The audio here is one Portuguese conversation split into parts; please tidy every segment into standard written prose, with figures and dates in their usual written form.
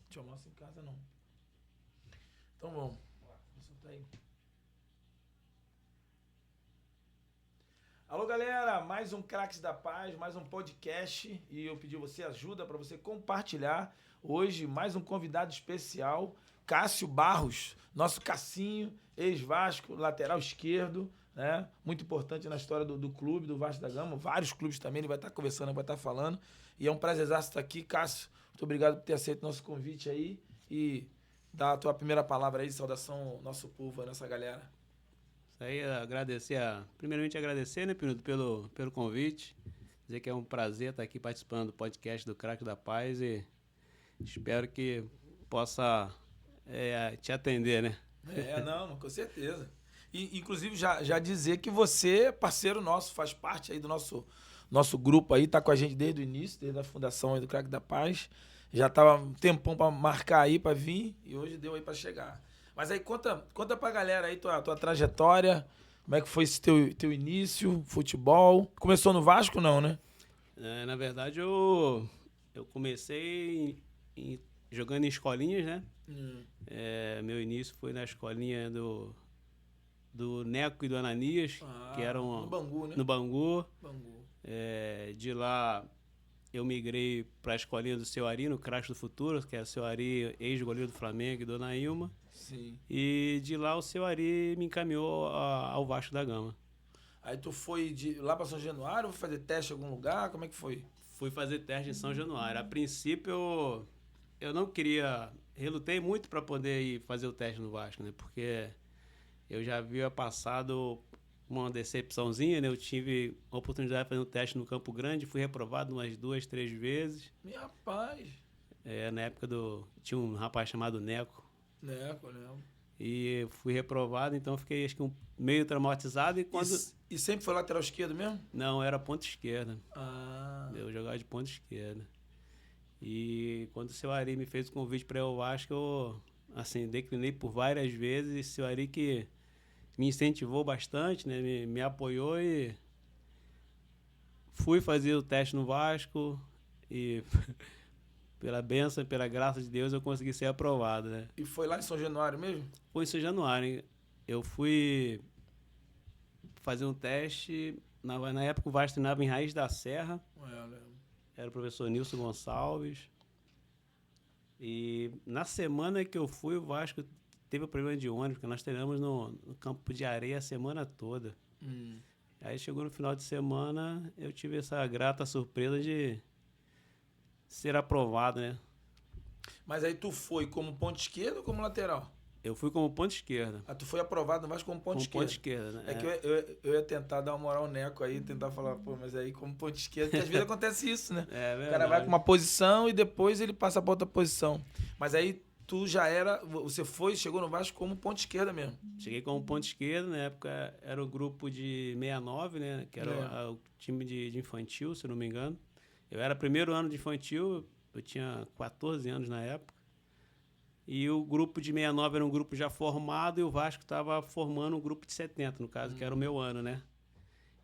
Te almoço em casa, não. Então vamos. Tá aí. Alô, galera, mais um Craques da Paz, mais um podcast e eu pedi você ajuda para você compartilhar. Hoje, mais um convidado especial, Cássio Barros, nosso Cassinho, ex-Vasco, lateral esquerdo, né? Muito importante na história do clube, do Vasco da Gama. Vários clubes também, ele vai estar conversando, vai estar falando. E é um prazerzaço estar aqui, Cássio. Muito obrigado por ter aceito nosso convite aí e dar a tua primeira palavra aí, saudação ao nosso povo, a nossa galera. Isso aí, primeiramente agradecer, né, Pinudo, pelo convite. Dizer que é um prazer estar aqui participando do podcast do Craques da Paz e espero que possa te atender, né? Não, com certeza. E, inclusive, já dizer que você é parceiro nosso, faz parte aí do nosso grupo aí, tá com a gente desde o início, desde a fundação aí do Craque da Paz. Já tava um tempão pra marcar aí, pra vir, e hoje deu aí pra chegar. Mas aí conta pra galera aí tua trajetória, como é que foi esse teu início, futebol. Começou no Vasco, não, né? Na verdade, eu comecei jogando em escolinhas, né? Meu início foi na escolinha do Neco e do Ananias, que eram no Bangu, né? no Bangu. Bangu. De lá eu migrei para a escolinha do Seu Ari, no Crash do Futuro, que é o Seu Ari, ex-goleiro do Flamengo e Dona Ilma. Sim. E de lá o Seu Ari me encaminhou ao Vasco da Gama. Aí tu foi lá pra São Januário, foi fazer teste em algum lugar? Como é que foi? Fui fazer teste em São Januário. A princípio eu não queria... Relutei muito para poder ir fazer o teste no Vasco, né? Porque eu já havia passado uma decepçãozinha, né? Eu tive a oportunidade de fazer um teste no Campo Grande, fui reprovado umas 2, 3 vezes. Meu rapaz. Na época tinha um rapaz chamado Neco. Neco, né? E fui reprovado, então fiquei acho que meio traumatizado. E sempre foi lateral esquerdo mesmo? Não, era ponta esquerda. Eu jogava de ponta esquerda. E quando o seu Ari me fez o convite para ir ao Vasco, eu assim, declinei por várias vezes. E o seu Ari que me incentivou bastante, né? Me apoiou e fui fazer o teste no Vasco e pela bênção, pela graça de Deus, eu consegui ser aprovado, né? E foi lá em São Januário mesmo? Foi em São Januário, hein? Eu fui fazer um teste, na época o Vasco treinava em Raiz da Serra. Era o professor Nilson Gonçalves. E na semana que eu fui, o Vasco teve um problema de ônibus, porque nós treinamos no campo de areia a semana toda. Aí chegou no final de semana, eu tive essa grata surpresa de ser aprovado, né? Mas aí tu foi como ponta esquerda ou como lateral? Eu fui como ponta esquerda. Tu foi aprovado mais como ponta esquerda? Ponta esquerda, né? É que eu ia tentar dar uma moral ao Neco aí, tentar falar, pô, mas aí como ponta esquerda, porque às vezes acontece isso, né? O cara vai pra uma posição e depois ele passa pra outra posição. Mas aí tu chegou no Vasco como ponta esquerda mesmo? Cheguei como ponta esquerda, na época era o grupo de 69, né? Que era o time de infantil, se eu não me engano. Eu era primeiro ano de infantil, eu tinha 14 anos na época. E o grupo de 69 era um grupo já formado e o Vasco estava formando um grupo de 70, no caso, que era o meu ano, né?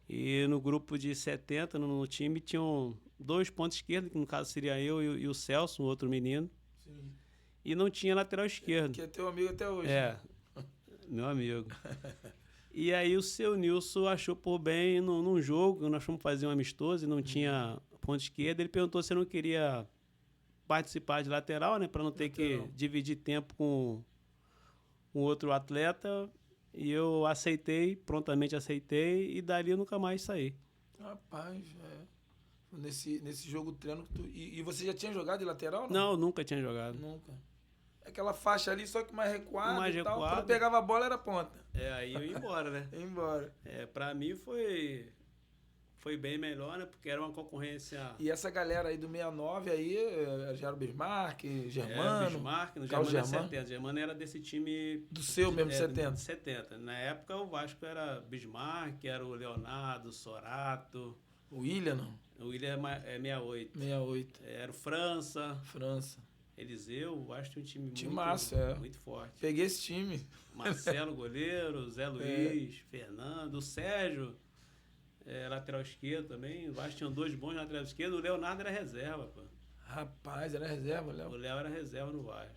E no grupo de 70, no time, tinham 2 pontos esquerdos, que no caso seria eu e o Celso, um outro menino. Sim. E não tinha lateral esquerdo. Que é teu amigo até hoje. Meu amigo. E aí o seu Nilson achou por bem, num jogo, nós fomos fazer um amistoso e não tinha ponta esquerda, ele perguntou se eu não queria participar de lateral, né, para não ter que dividir tempo com outro atleta, e eu prontamente aceitei, e dali eu nunca mais saí. Rapaz, nesse jogo treino e você já tinha jogado de lateral? Não, nunca tinha jogado. Nunca. Aquela faixa ali, só que mais recuada tal. Quando pegava a bola era ponta. Aí eu ia embora, né? Ia embora. Pra mim foi bem melhor, né? Porque era uma concorrência... E essa galera aí do 69 aí, já era o Bismarck, Germano... Bismarck, no Germano era 70. Germano era desse time... Do seu mesmo, 70? De 70. Na época o Vasco era Bismarck, era o Leonardo, Sorato... O William, não? O William é 68. 68. Era o França. Eliseu, o Vasco tinha um time muito forte. Peguei esse time. Marcelo, goleiro, Zé Luiz, Fernando, o Sérgio... lateral esquerdo também. O Vasco tinha 2 bons laterais esquerdos. O Leonardo era reserva, pô. Rapaz, era reserva, Léo? O Léo era reserva no Vasco.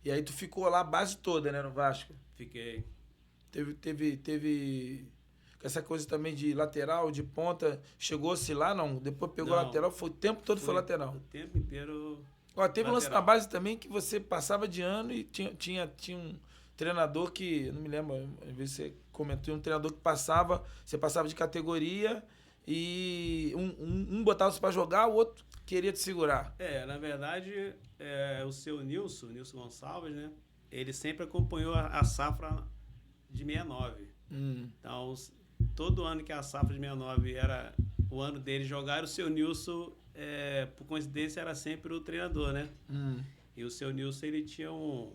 E aí tu ficou lá a base toda, né, no Vasco? Fiquei. Teve com essa coisa também de lateral, de ponta, chegou-se lá, não? Depois pegou Não. lateral, foi o tempo todo foi lateral. O tempo inteiro. Ó, teve um lance lateral. na base também que você passava de ano e tinha um treinador que, não me lembro, às vezes você comentou, um treinador que você passava de categoria e um botava você pra jogar, o outro queria te segurar. Na verdade, o seu Nilson Gonçalves, né? Ele sempre acompanhou a safra de 69. Então, todo ano que a safra de 69 era o ano dele jogar, o seu Nilson, por coincidência, era sempre o treinador, né? E o seu Nilson, ele tinha um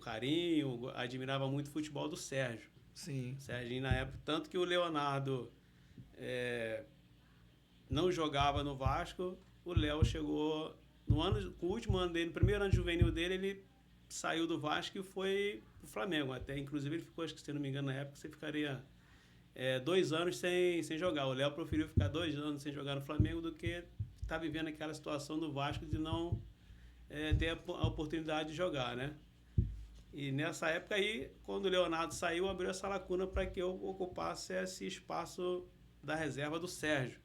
carinho, admirava muito o futebol do Sérgio. Sim. Serginho, na época, tanto que o Leonardo não jogava no Vasco, o Léo chegou no último ano dele, no primeiro ano de juvenil dele, ele saiu do Vasco e foi pro Flamengo. Até, inclusive, ele ficou, acho que se não me engano, na época, você ficaria 2 anos sem jogar. O Léo preferiu ficar 2 anos sem jogar no Flamengo do que estar vivendo aquela situação do Vasco de não ter a oportunidade de jogar, né? E nessa época aí, quando o Leonardo saiu, abriu essa lacuna para que eu ocupasse esse espaço da reserva do Sérgio,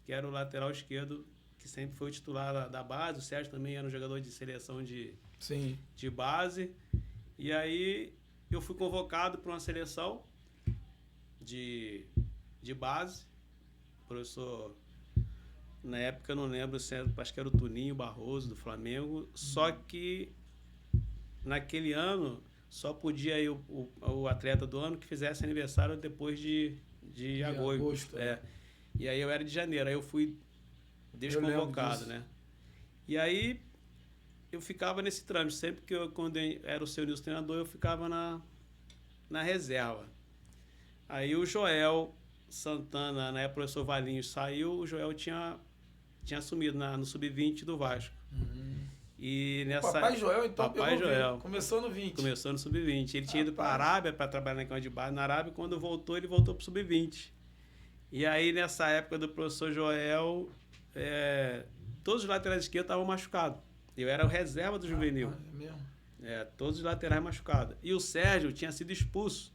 que era o lateral esquerdo, que sempre foi o titular da base. O Sérgio também era um jogador de seleção de base. E aí eu fui convocado para uma seleção de base. O professor, na época eu não lembro, acho que era o Tuninho Barroso do Flamengo, só que naquele ano só podia ir o atleta do ano que fizesse aniversário depois de agosto. E aí eu era de janeiro, aí eu fui desconvocado, né? E aí eu ficava nesse trâmite, sempre que quando era o seu Nilson treinador, eu ficava na reserva. Aí o Joel Santana, na época o professor Valinhos saiu, o Joel tinha assumido no Sub-20 do Vasco. E nessa... Papai Joel, então, Papai Joel. Começou no 20. Começou no Sub-20. Ele tinha ido para a Arábia para trabalhar na cama de base na Arábia, e quando voltou, ele voltou para o Sub-20. E aí, nessa época do professor Joel, todos os laterais esquerdos estavam machucados. Eu era o reserva do juvenil. É mesmo? Todos os laterais machucados. E o Sérgio tinha sido expulso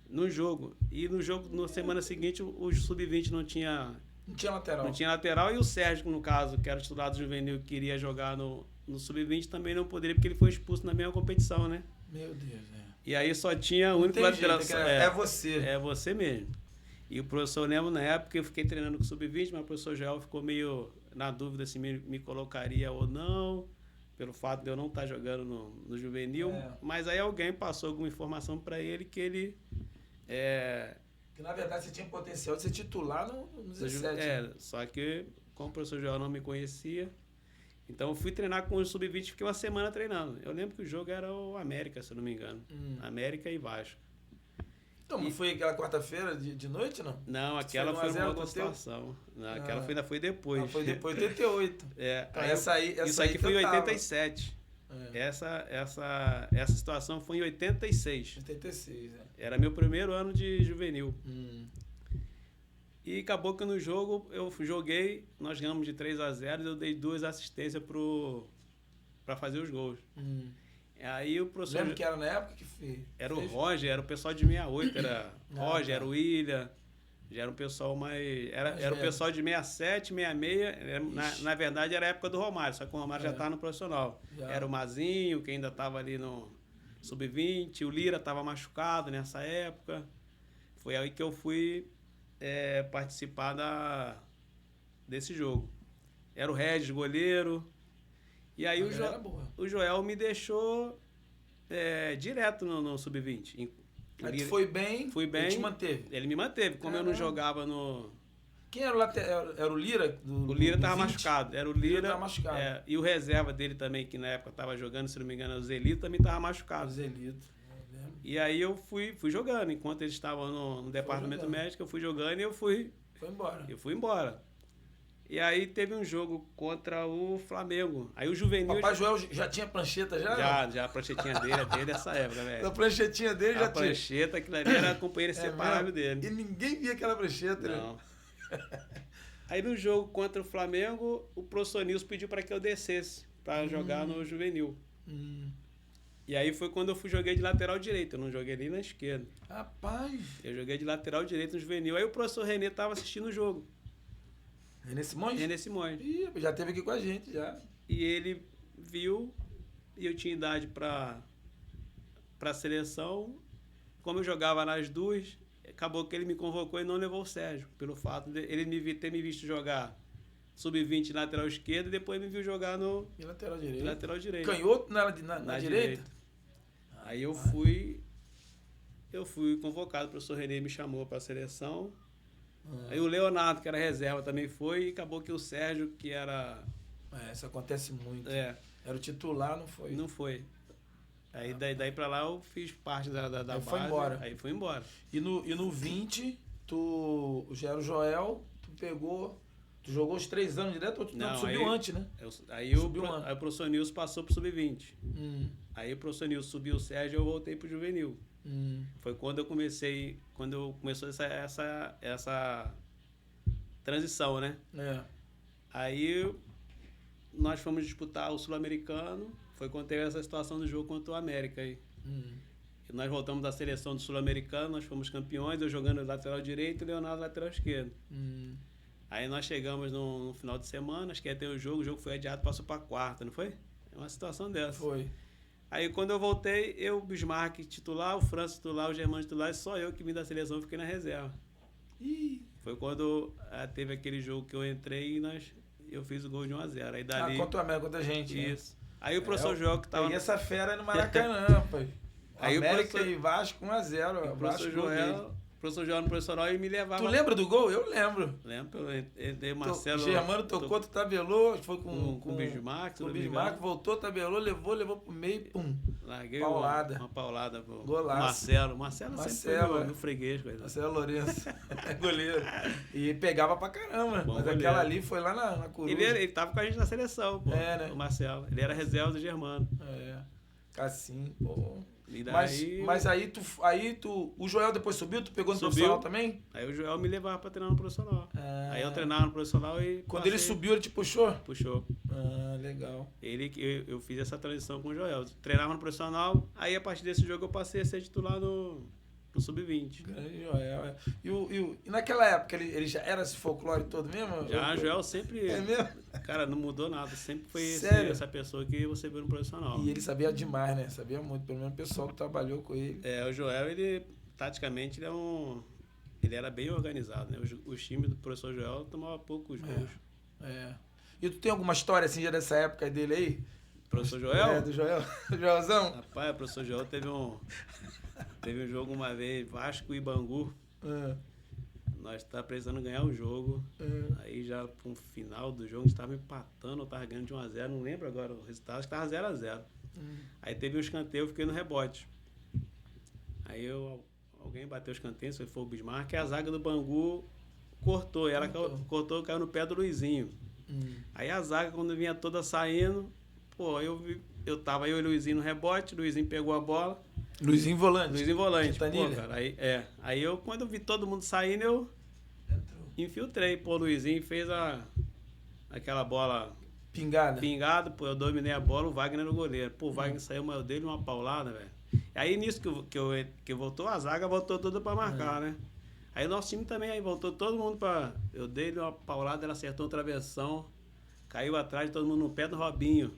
no jogo. E na semana seguinte, o Sub-20 não tinha lateral. Não tinha lateral. E o Sérgio, no caso, que era titular do juvenil, que queria jogar no Sub-20, também não poderia, porque ele foi expulso na mesma competição, né? Meu Deus, E aí só tinha o único lateral. É você. É você mesmo. E o professor, eu lembro, na época, eu fiquei treinando com o Sub-20, mas o professor Joel ficou meio na dúvida se me colocaria ou não, pelo fato de eu não estar jogando no juvenil. Mas aí alguém passou alguma informação para ele que ele... Que na verdade você tinha potencial de ser titular no 17. Só que como o professor Joel não me conhecia, então eu fui treinar com o Sub-20, fiquei uma semana treinando. Eu lembro que o jogo era o América, se eu não me engano. América e Vasco. Então, não foi aquela quarta-feira de noite, não? Não, aquela foi uma outra situação. Não, aquela ainda foi depois. Foi depois de 88. Isso aqui foi em 87. Essa situação foi em 86. 86, Era meu primeiro ano de juvenil. E acabou que no jogo eu joguei, nós ganhamos de 3-0 e eu dei 2 assistências para fazer os gols. Aí o professor... Lembra que era na época que fez? Era o Roger, era o pessoal de 68, era Roger, era o William, já era um pessoal mais... Era o pessoal de 67, 66, na verdade era a época do Romário, só que o Romário já estava no profissional. Era o Mazinho, que ainda estava ali no Sub-20, o Lira estava machucado nessa época. Foi aí que eu fui participar desse jogo. Era o Regis, goleiro. E aí o Joel me deixou direto no Sub-20. Aí tu foi bem, ele te manteve? Ele me manteve. Como eu não jogava no... Quem era o lateral? Era o Lira? O Lira estava machucado. Era o Lira. Tava machucado. E o reserva dele também, que na época estava jogando, se não me engano, o Zelito, também estava machucado. O Zelito. E aí eu fui jogando. Enquanto eles estavam no departamento médico, eu fui jogando e eu fui... Foi embora. Eu fui embora. E aí teve um jogo contra o Flamengo. Aí o juvenil... Papai Joel já tinha prancheta já? Já a pranchetinha dele é desde essa época, velho. A pranchetinha dele já tinha? A prancheta, aquilo ali era a companheira inseparável dele. E ninguém via aquela prancheta, não. né? Aí no jogo contra o Flamengo, o professor Nilson pediu para que eu descesse para jogar no juvenil. E aí foi quando eu joguei de lateral direito, eu não joguei nem na esquerda. Rapaz! Eu joguei de lateral direito no juvenil. Aí o professor Renê estava assistindo o jogo. Renê Simões? Renê Simões. Ih, já esteve aqui com a gente, já. E ele viu, e eu tinha idade para a seleção. Como eu jogava nas duas, acabou que ele me convocou e não levou o Sérgio, pelo fato de ele ter me visto jogar sub-20 lateral esquerdo e depois me viu jogar no E lateral direito? Lateral direito. Canhoto na direita? Aí eu fui convocado, o professor Renê me chamou para a seleção. Aí o Leonardo, que era reserva, também foi, e acabou que o Sérgio, que era... Isso acontece muito. Era o titular, não foi? Não foi. Aí daí pra lá eu fiz parte da base. Foi embora. Aí foi embora. E no 20, tu já era o Joel, tu pegou... Tu jogou os 3 anos direto ou tu subiu antes, né? Aí o professor Nilson passou pro sub-20. Aí o professor Nilson subiu o Sérgio e eu voltei pro juvenil. Foi quando começou essa transição, né? Aí nós fomos disputar o Sul-Americano, foi quando teve essa situação do jogo contra o América aí. E nós voltamos da seleção do Sul-Americano, nós fomos campeões, eu jogando lateral direito e o Leonardo lateral esquerdo. Aí nós chegamos no final de semana, acho que ia ter o jogo foi adiado, passou para quarta, não foi? É uma situação dessa. Foi. Aí quando eu voltei, o Bismarck titular, o França titular, o Germano titular, e só eu que vim da seleção fiquei na reserva. Foi quando teve aquele jogo que eu entrei e eu fiz o gol de 1-0. Aí dali... contra o América, contra a gente. Isso. Né? Aí o professor Joel que tava... E essa fera no Maracanã, pai. Aí América e Vasco 1-0. O professor Joel no profissional e me levava... Tu lembra do gol? Eu lembro. Lembro. O Marcelo... O Germano tocou, tu tabelou, foi com o Bismarck. Com o Bismarck, voltou, tabelou, levou pro meio, pum. Larguei uma paulada pro Golaço. Marcelo sempre foi no freguês. Marcelo Lourenço, goleiro. E pegava pra caramba. Bom mas goleiro. Aquela ali foi lá na Coruja. Ele tava com a gente na seleção, pô. Né? O Marcelo. Ele era reserva do Germano. Cassim, pô. E daí... Mas aí tu... O Joel depois subiu? Tu pegou no profissional também? Aí o Joel me levava pra treinar no profissional. Aí eu treinava no profissional e... Quando ele subiu, ele te puxou? Puxou. Legal. Eu fiz essa transição com o Joel. Treinava no profissional, aí a partir desse jogo eu passei a ser titular no Sub-20. Grande Joel. E naquela época ele já era esse folclore todo mesmo? Já, Joel sempre... É mesmo? Cara, não mudou nada. Sempre foi essa pessoa que você viu no profissional. E ele sabia demais, né? Sabia muito. Pelo menos o pessoal que trabalhou com ele. O Joel, ele, taticamente, ele era bem organizado, né? Os times do professor Joel tomavam poucos gols. E tu tem alguma história assim já dessa época dele aí? Professor Joel? Do Joel. Do Joelzão? Rapaz, o professor Joel teve um jogo uma vez, Vasco e Bangu. Nós estávamos precisando ganhar o jogo. Aí já pro final do jogo, a gente estava empatando, ou estava ganhando de 1-0, não lembro agora o resultado, acho que estava 0-0. Aí teve um escanteio, eu fiquei no rebote. Aí alguém bateu o escanteio, foi o Bismarck, e a zaga do Bangu cortou. E ela cortou, caiu no pé do Luizinho. Aí a zaga, quando vinha toda saindo, pô, eu tava eu e o Luizinho no rebote, o Luizinho pegou a bola. Luizinho volante. Pô, cara, aí quando eu vi todo mundo saindo, eu infiltrei. Pô, o Luizinho fez aquela bola pingada, pô, eu dominei a bola, o Wagner era o goleiro. Pô, o Wagner saiu, mas eu dei uma paulada, velho. Aí nisso que voltou, a zaga voltou toda pra marcar, né? Aí o nosso time também, aí voltou todo mundo pra... Eu dei uma paulada, ela acertou um travessão, caiu atrás, todo mundo no pé do Robinho.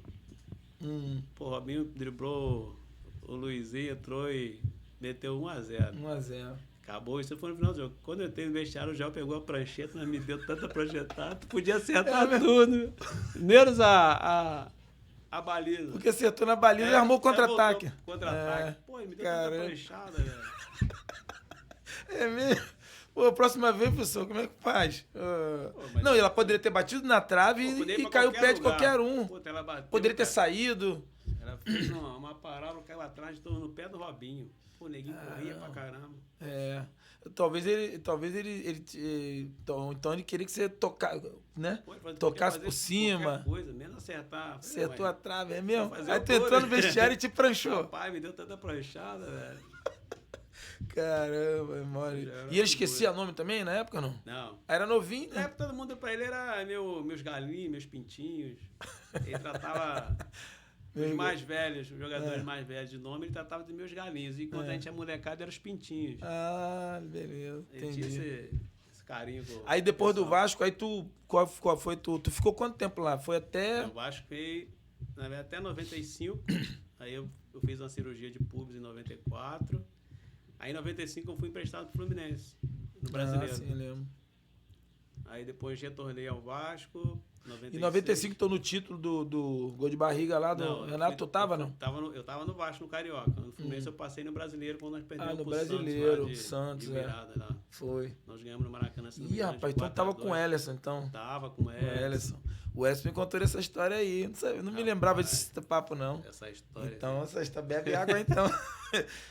Pô, o Robinho driblou... O Luizinho entrou e meteu 1-0. 1-0. Acabou, isso foi no final do jogo. Quando eu entrei no vestiário, o Joel pegou a prancheta, mas me deu tanta pranchetada, tu podia acertar tudo. Menos a baliza. Porque acertou na baliza e armou o contra-ataque. Pô, ele me deu tanta pranchada, velho. É mesmo? Pô, próxima vez, professor, como é que faz? Não, ela poderia ter batido na trave e caiu o pé de qualquer um. Pô, ela bateu, poderia ter saído. Ela fez uma parada, caiu atrás, estou no pé do Robinho. Pô, o neguinho corria pra caramba. Talvez ele então ele queria que você tocasse por cima. Coisa, menos acertar. Acertou a trave, é mesmo? Aí tu entrou no vestiário e te pranchou. Rapaz, me deu tanta pranchada, velho. Caramba, memória. E ele esquecia nome também na época, não? Não. Era novinho, Na né? época, todo mundo pra ele era meus galinhos, meus pintinhos. Ele tratava os mais velhos, os jogadores mais velhos de nome, ele tratava de meus galinhos. E quando a gente é molecada, eram os pintinhos. Ah, beleza. Ele Entendi. tinha esse carinho. Aí depois do Vasco, aí qual foi tu ficou quanto tempo lá? Foi até... O Vasco fez, na verdade, até 95. Aí eu fiz uma cirurgia de pubis em 94. Aí em 95 eu fui emprestado pro Fluminense, no Brasileiro. Ah, sim, eu lembro. Aí depois retornei ao Vasco. 96. Em 95 tô no título do gol de barriga lá do Não, Renato, tu tava, não? Eu tava no Vasco, no Carioca. No Fluminense eu passei no Brasileiro quando nós perdemos no pro Brasileiro, Santos, Santos, lá de virada, lá. Foi. Nós ganhamos no Maracanã. Ih, rapaz, então tava com o Ellerson, então. Tava com o Ellerson. O Ellerson me contou essa história aí. Não me lembrava desse papo, não. Essa história. Então, essa história. Bebe água aí, então.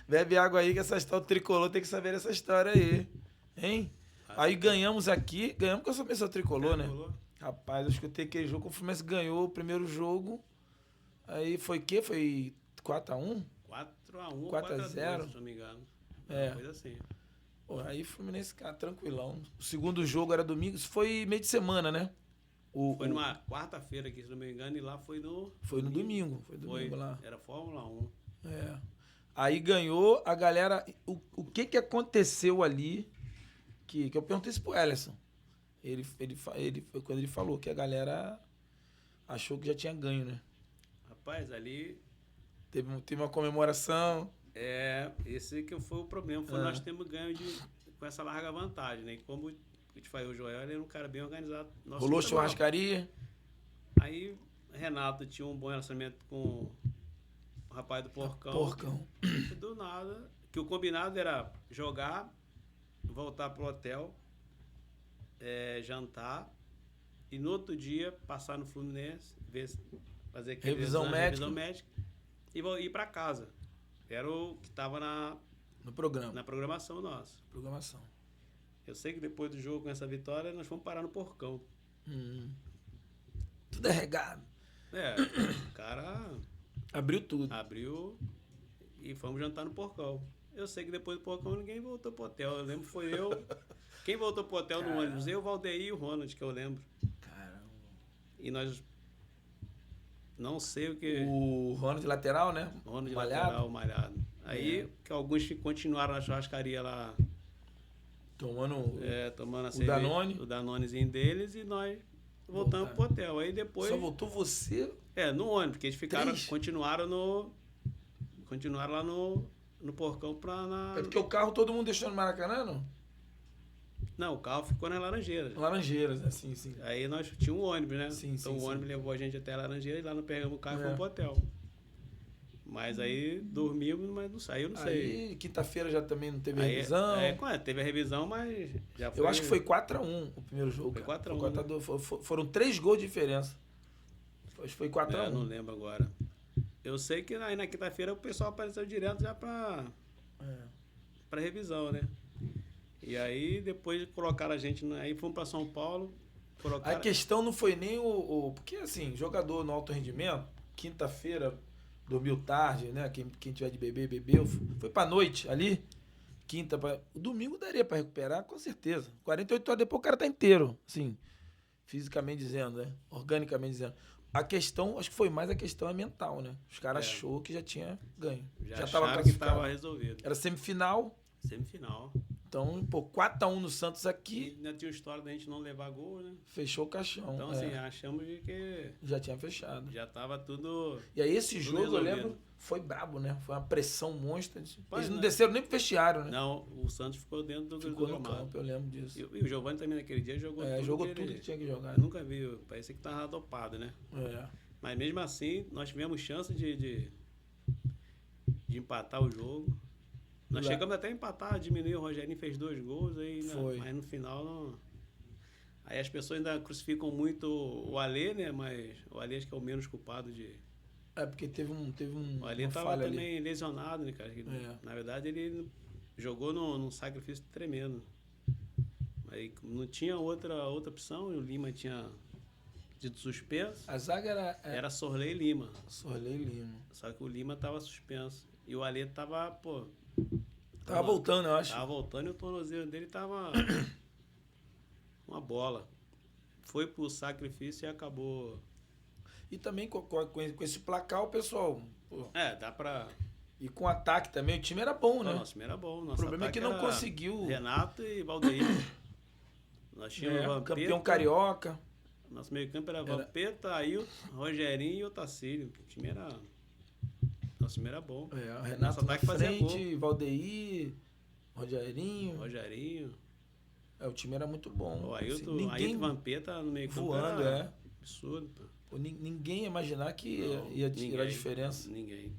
Bebe água aí, que essa história do tricolor tem que saber essa história aí. Hein? Aí ganhamos aqui. Ganhamos porque eu sou pessoa tricolor, né? Rapaz, eu escutei aquele jogo, o Fluminense ganhou o primeiro jogo. Aí foi o quê? Foi 4x1? 4x1 ou 4x0, 4x0, se não me engano. É. Coisa assim. Pô, aí o Fluminense, cara, tranquilão. O segundo jogo era domingo. Isso foi meio de semana, né? Foi numa quarta-feira aqui, se não me engano, e lá foi no... Foi no domingo. Foi domingo lá. Era Fórmula 1. É. Aí ganhou a galera... O que aconteceu ali? Que eu perguntei isso pro Ellerson. Quando ele falou que a galera achou que já tinha ganho, né? Rapaz, ali... Teve uma comemoração. Esse que foi o problema. Foi nós temos ganho com essa larga vantagem, né? E como eu te falei, o Joel ele era um cara bem organizado. Rolou churrascaria. Aí, Renato tinha um bom relacionamento com o rapaz do Porcão. Porcão. E do nada, que o combinado era jogar, voltar pro hotel, jantar, e no outro dia passar no Fluminense, fazer aquele revisão médica e ir para casa. Era o que estava no programa. Na programação nossa. Programação. Eu sei que depois do jogo, com essa vitória, nós fomos parar no Porcão. Tudo é regado. O cara... Abriu tudo. Abriu e fomos jantar no Porcão. Eu sei que depois do Porcão ninguém voltou pro hotel. Eu lembro foi eu... Quem voltou pro hotel no ônibus? Eu, o Valdeir e o Ronald, que eu lembro. Caramba. E nós... Não sei o que... O Ronald lateral, né? O Ronald lateral, malhado. Aí, que alguns continuaram na churrascaria lá... Tomando a cerveja, Danone. o Danonezinho deles, e nós voltamos pro hotel. Aí depois... Só voltou você? No ônibus, porque eles ficaram... Continuaram lá no Porcão pra... É porque o carro todo mundo deixou no Maracanã, não? Não, o carro ficou nas Laranjeiras. Laranjeiras, né? Sim, sim. Aí nós tínhamos um ônibus, né? Sim, então o ônibus levou a gente até a Laranjeira e lá nós pegamos o carro e fomos pro hotel. Mas aí dormimos, mas não saiu, não sei. Aí quinta-feira já também não teve revisão. Teve a revisão, mas já foi... Eu acho que foi 4x1 o primeiro jogo. Foi 4x1. Foram 3 gols de diferença. Acho que foi 4x1. Eu não lembro agora. Eu sei que aí na quinta-feira o pessoal apareceu direto já pra revisão, né? E aí depois colocaram a gente... Aí fomos pra São Paulo. A questão não foi nem porque assim, jogador no alto rendimento, quinta-feira... Dormiu tarde, né? Quem tiver de beber, bebeu. Foi pra noite ali. Quinta. O domingo daria pra recuperar, com certeza. 48 horas depois o cara tá inteiro. Assim, fisicamente dizendo, né? Organicamente dizendo. A questão, acho que foi mais a questão mental, né? Os caras achou que já tinha ganho. Já tava classificado. Tava resolvido. Era semifinal. Semifinal. Então, 4x1 no Santos aqui. E ainda tinha a história da gente não levar gol, né? Fechou o caixão. Então, assim, achamos de que... Já tinha fechado. Já tava tudo... E aí esse jogo, resolvido. Eu lembro, foi brabo, né? Foi uma pressão monstra. Eles não desceram nem pro vestiário, né? Não, o Santos ficou dentro do campo, eu lembro disso. E o Giovani também naquele dia jogou tudo. Jogou tudo que tinha que jogar. Eu nunca vi, parecia que tava dopado, né? Mas mesmo assim, nós tivemos chance de empatar o jogo. Nós chegamos até a empatar, diminuiu, o Rogerinho fez 2 gols, aí, mas no final não... Aí as pessoas ainda crucificam muito o Alê, né? Mas o Alê acho que é o menos culpado de... porque teve um O Alê tava também lesionado, né, cara? Na verdade, ele jogou num sacrifício tremendo. Aí não tinha outra opção, o Lima tinha sido suspenso. A zaga era Sorley e Lima. Sorley e Lima. Só que o Lima tava suspenso. E o Alê tava, Tava voltando, eu acho. Tava voltando e o tornozelo dele tava uma bola. Foi pro sacrifício e acabou. E também com esse placar, o pessoal... Pô, Dá pra... e com ataque também, o time era bom, né? Nosso time era bom. O problema é que não conseguiu... Renato e Valdeir. Nós tínhamos Vampeta, campeão carioca. Nosso meio campo era Vampeta, Ailton, Rogerinho e Otacílio. Nosso time era bom. O Renato na frente, Valdeir, Rogerinho. O time era muito bom. O Ailton e Vampeta no meio campo voando, absurdo. Pô, ninguém ia imaginar que ia tirar a diferença. Ninguém.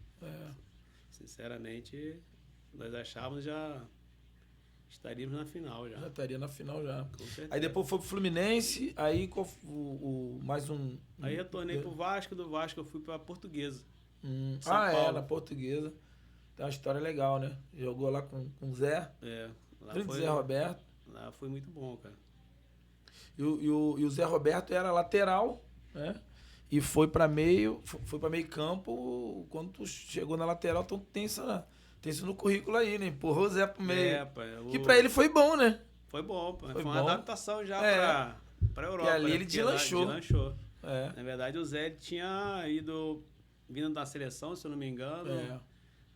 Sinceramente, nós achávamos já estaríamos na final já. Já estaria na final já. Com certeza. Aí depois foi pro Fluminense, aí mais um... Aí retornei pro Vasco, do Vasco eu fui pra Portuguesa. São Paulo. Na Portuguesa. Tem uma história legal, né? Jogou lá com o Zé. Lá foi Zé Roberto. Lá foi muito bom, cara. E o Zé Roberto era lateral, né? E foi para meio campo. Quando tu chegou na lateral, então tem isso no currículo aí, né? Empurrou o Zé pro meio. Que pra ele foi bom, né? Foi bom, pô. Foi bom. uma adaptação já pra Europa. E ali ele deslanchou. Na verdade, o Zé tinha vindo da seleção, se eu não me engano.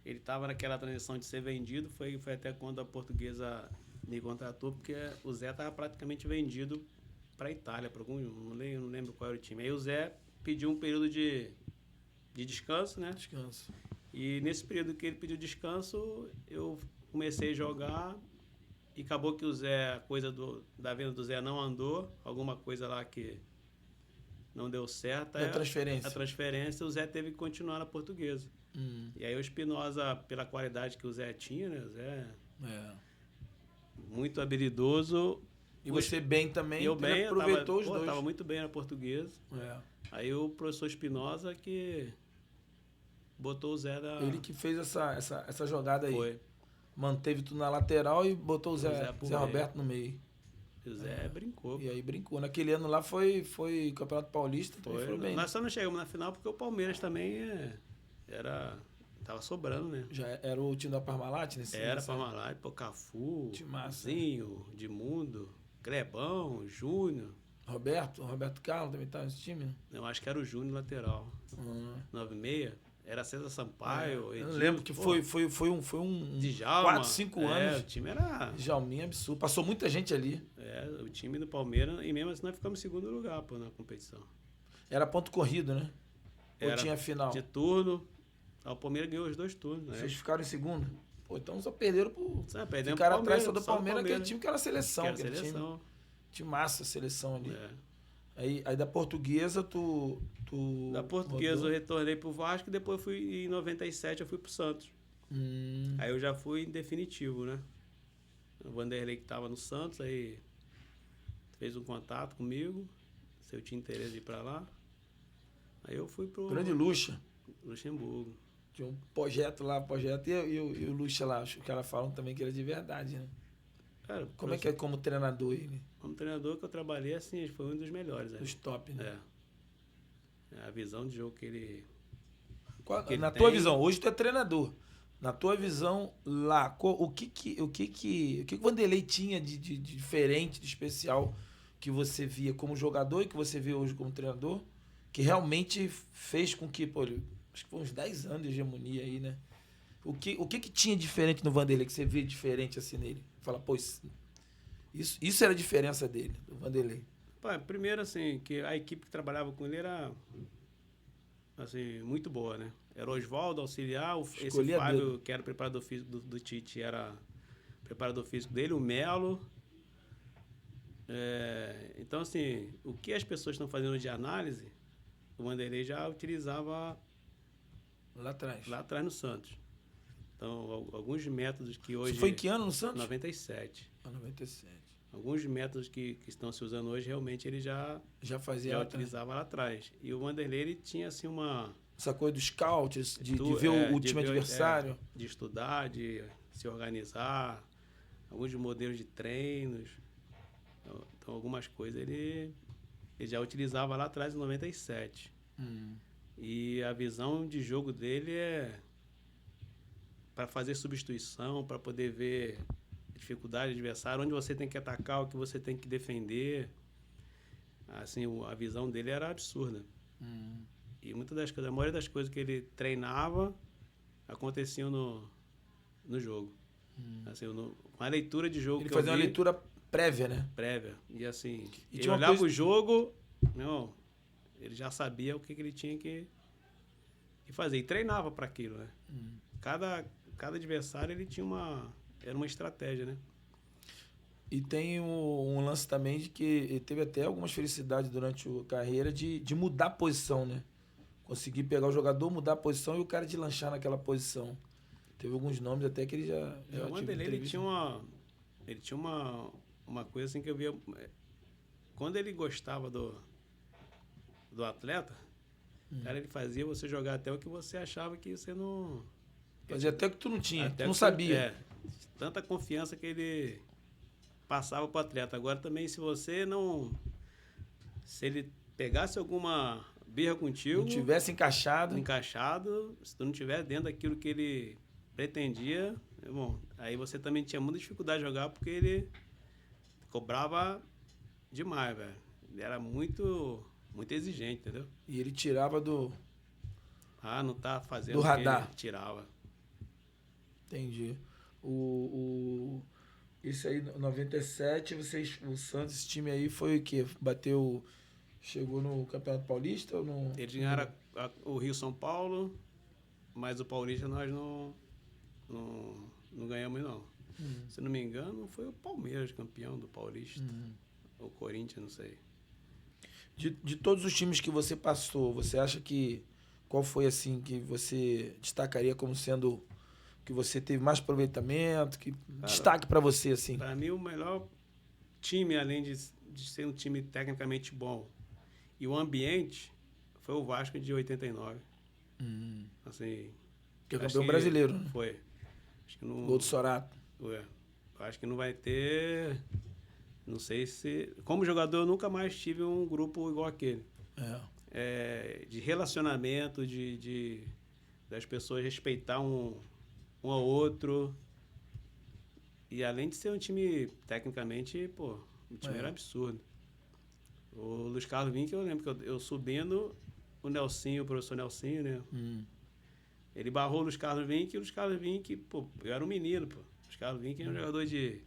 Ele tava naquela transição de ser vendido. Foi até quando a Portuguesa me contratou, porque o Zé tava praticamente vendido pra Itália, pra algum, não lembro qual era o time. Aí o Zé pediu um período de descanso, né? Descanso. E nesse período que ele pediu descanso, eu comecei a jogar e acabou que a coisa da venda do Zé não andou, alguma coisa lá que não deu certo. A transferência, o Zé teve que continuar na Portuguesa. E aí o Espinosa, pela qualidade que o Zé tinha, né? O Zé muito habilidoso. E você bem também, ele aproveitou os dois. Estava muito bem na Portuguesa. Aí o professor Espinosa que botou o Zé da... Ele que fez essa jogada aí. Foi. Manteve tudo na lateral e botou o Zé Roberto no meio. O Zé brincou. E aí brincou. Naquele ano lá foi Campeonato Paulista. Foi bem. Nós só não chegamos na final porque o Palmeiras também tava sobrando, né? Já era o time da Parmalat nesse Era Parmalat, Cafu, Timazinho, Edmundo, Clebão, Júnior. Roberto Carlos também estava nesse time? Eu acho que era o Júnior lateral. 96. Era César Sampaio. Eu lembro que foi um Djalma, 4, 5 anos. O time era... Djalminha absurdo. Passou muita gente ali. O time do Palmeiras, e mesmo assim nós ficamos em segundo lugar, na competição. Era ponto corrido, né? Ou tinha final? Tinha turno. O Palmeiras ganhou os 2 turnos, né? Vocês ficaram em segundo? Pô, então só perderam pro... Perdemos ficaram atrás só do Palmeiras, aquele time que era seleção. Que era seleção. Time massa, seleção ali. Aí da Portuguesa, Da Portuguesa eu retornei pro Vasco e depois em 97 eu fui pro Santos. Aí eu já fui em definitivo, né? O Vanderlei que tava no Santos, aí fez um contato comigo, se eu tinha interesse de ir pra lá. Aí eu fui pro... Grande Lucha. Luxemburgo. Tinha um projeto lá, e o Lucha lá, acho que elas falam também que era de verdade, né? Cara, como é que é como treinador ele? Como treinador que eu trabalhei, assim, foi um dos melhores. Dos top, né? A visão de jogo que ele... Na tua visão, hoje tu é treinador. Na tua visão lá, o que o Vanderlei tinha de diferente, de especial, que você via como jogador e que você vê hoje como treinador, que realmente fez com que, acho que foi uns 10 anos de hegemonia aí, né? O que tinha diferente no Vanderlei, que você vê diferente assim nele? Fala, isso era a diferença dele, do Vanderlei. Primeiro, assim, que a equipe que trabalhava com ele era, assim, muito boa, né? Era o Oswaldo, auxiliar, esse Fábio, que era o preparador físico do Tite, era preparador físico dele, o Melo. Então, assim, o que as pessoas estão fazendo de análise, o Vanderlei já utilizava lá atrás no Santos. Então, alguns métodos que hoje... Isso foi em que ano no Santos? 97. 97. Alguns métodos que estão se usando hoje, realmente ele já utilizava lá atrás. E o Vanderlei, ele tinha assim essa coisa dos scouts, de ver o time adversário. De estudar, de se organizar, alguns modelos de treinos. Então, algumas coisas ele já utilizava lá atrás, em 97. E a visão de jogo dele para fazer substituição, para poder ver a dificuldade do adversário, onde você tem que atacar, o que você tem que defender. Assim, a visão dele era absurda. E a maioria das coisas que ele treinava aconteciam no jogo. Assim, com a leitura de jogo Ele que fazia eu uma vi, leitura prévia, né? prévia. E assim, E ele tinha uma olhava coisa- o jogo, não, ele já sabia o que ele tinha que fazer. E treinava para aquilo, né? Cada adversário ele tinha era uma estratégia, né? E tem um lance também de que ele teve até algumas felicidades durante a carreira de mudar a posição, né? Conseguir pegar o jogador, mudar a posição e o cara de lanchar naquela posição. Teve alguns nomes até que ele já O Wanderlei, ele tinha uma coisa assim que eu via. Quando ele gostava do atleta, cara, ele fazia você jogar até o que você achava que você não. Fazia até o que tu não tinha, Até tu não que- sabia. É, tanta confiança que ele passava pro atleta. Agora também, se você não. Se ele pegasse alguma birra contigo. Não tivesse encaixado. Se tu não tiver dentro daquilo que ele pretendia, bom, aí você também tinha muita dificuldade de jogar porque ele cobrava demais, velho. Ele era muito exigente, entendeu? E ele tirava do... Não tá fazendo Do o que radar. ele tirava. Entendi. Isso aí, 97, o Santos, esse time aí foi o quê? Chegou no Campeonato Paulista ou no... Eles ganharam o Rio São Paulo, mas o Paulista nós não ganhamos, não. Se não me engano, foi o Palmeiras campeão do Paulista. O Corinthians, não sei. De todos os times que você passou, você acha que... Qual foi, assim, que você destacaria como sendo... Que você teve mais aproveitamento, destaque pra você, assim? Para mim, o melhor time, além de ser um time tecnicamente bom, e o ambiente, foi o Vasco de 89. Assim, Que é acho campeão brasileiro, né? Foi. Acho que não, Gol do Sorato. acho que não vai ter... Não sei se... Como jogador, eu nunca mais tive um grupo igual aquele. De relacionamento, das pessoas respeitar um ao outro. E além de ser um time, tecnicamente, pô, o time era absurdo. O Luiz Carlos Vinck, eu lembro que eu subindo, o professor Nelsinho, né? Ele barrou o Luiz Carlos Vinck, e o Luiz Carlos Vinck, pô, eu era um menino, pô. O Luiz Carlos Vinck é um jogador de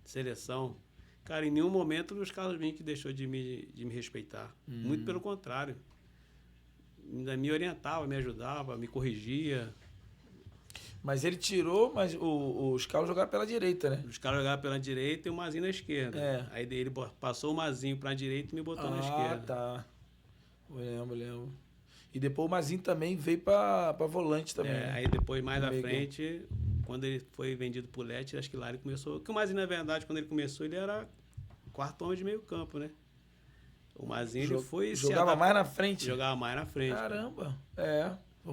seleção. Cara, em nenhum momento o Luiz Carlos Vinck deixou de me respeitar. Muito pelo contrário. Ainda me orientava, me ajudava, me corrigia. Mas ele tirou, mas os Carlos jogavam pela direita, né? Os caras jogavam pela direita e o Mazinho na esquerda. Aí ele passou o Mazinho pra direita e me botou na esquerda. Tá. Eu lembro. E depois o Mazinho também veio pra volante também. Né? Aí depois, mais à frente, quando ele foi vendido pro Lete, acho que lá ele começou... Porque o Mazinho, na verdade, quando ele começou, ele era quarto homem de meio campo, né? O Mazinho, ele foi... Jogava mais na frente? Jogava mais na frente. Caramba.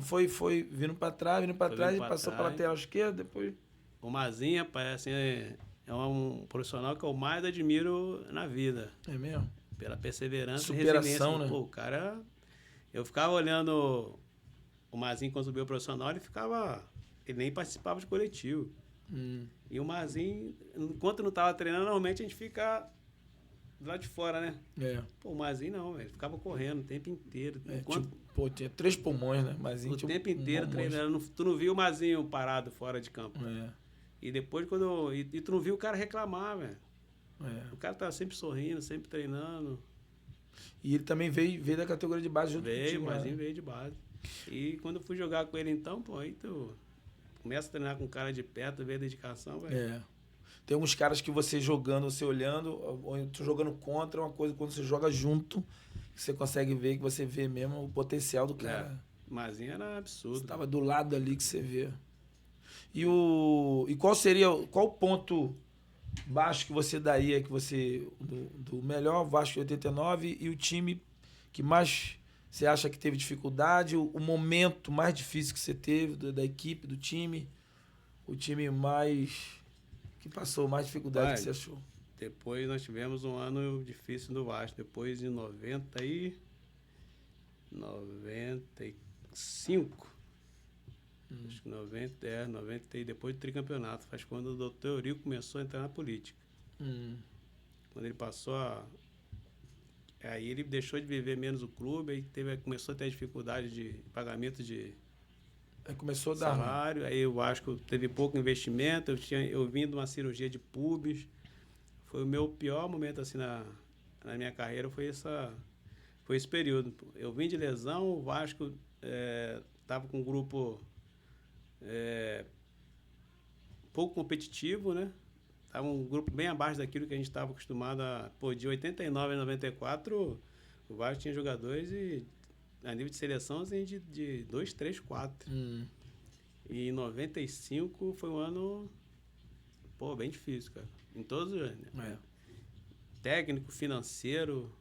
Foi vindo pra trás, e passou pra lateral esquerda, depois... O Mazinho, rapaz, assim, é um profissional que eu mais admiro na vida. É mesmo? Pela perseverança Superação, e resiliência. né? Pô, o cara... Eu ficava olhando o Mazinho quando subiu o profissional, ele nem participava de coletivo. E o Mazinho, enquanto não tava treinando, normalmente a gente fica do lado de fora, né? Pô, o Mazinho não, velho. Ficava correndo o tempo inteiro. Tinha 3 pulmões, né? Mazinho o tempo inteiro treinando. Tu não viu o Mazinho parado fora de campo. E depois, e tu não viu o cara reclamar, velho. O cara tava sempre sorrindo, sempre treinando. E ele também veio da categoria de base junto contigo, o Mazinho veio de base. E quando eu fui jogar com ele, então, pô, aí tu começa a treinar com o cara de perto, vê a dedicação, velho. Tem alguns caras que você jogando, você olhando, ou tu jogando contra, uma coisa quando você joga junto, que você consegue ver, que você vê mesmo o potencial do cara. Mazinho era absurdo. Você tava do lado ali que você vê. E qual o ponto baixo que você daria, do melhor Vasco de 89 e o time que mais você acha que teve dificuldade, o momento mais difícil que você teve da equipe, do time, o time que passou mais dificuldade que você achou? Depois nós tivemos um ano difícil no Vasco. Depois de 95, acho que 90 e depois do tricampeonato. Faz quando o doutor Eurico começou a entrar na política. Quando ele passou Aí ele deixou de viver menos o clube, aí começou a ter dificuldade de pagamento de aí começou a dar salário, aí o Vasco teve pouco investimento, eu vim de uma cirurgia de pubis. Foi o meu pior momento assim na minha carreira, foi esse período. Eu vim de lesão, o Vasco estava com um grupo pouco competitivo, né? Estava um grupo bem abaixo daquilo que a gente estava acostumado de 89 a 94, o Vasco tinha jogadores a nível de seleção assim, de 2, 3, 4. E em 95 foi um ano bem difícil, cara. Em todos os anos. Técnico, financeiro,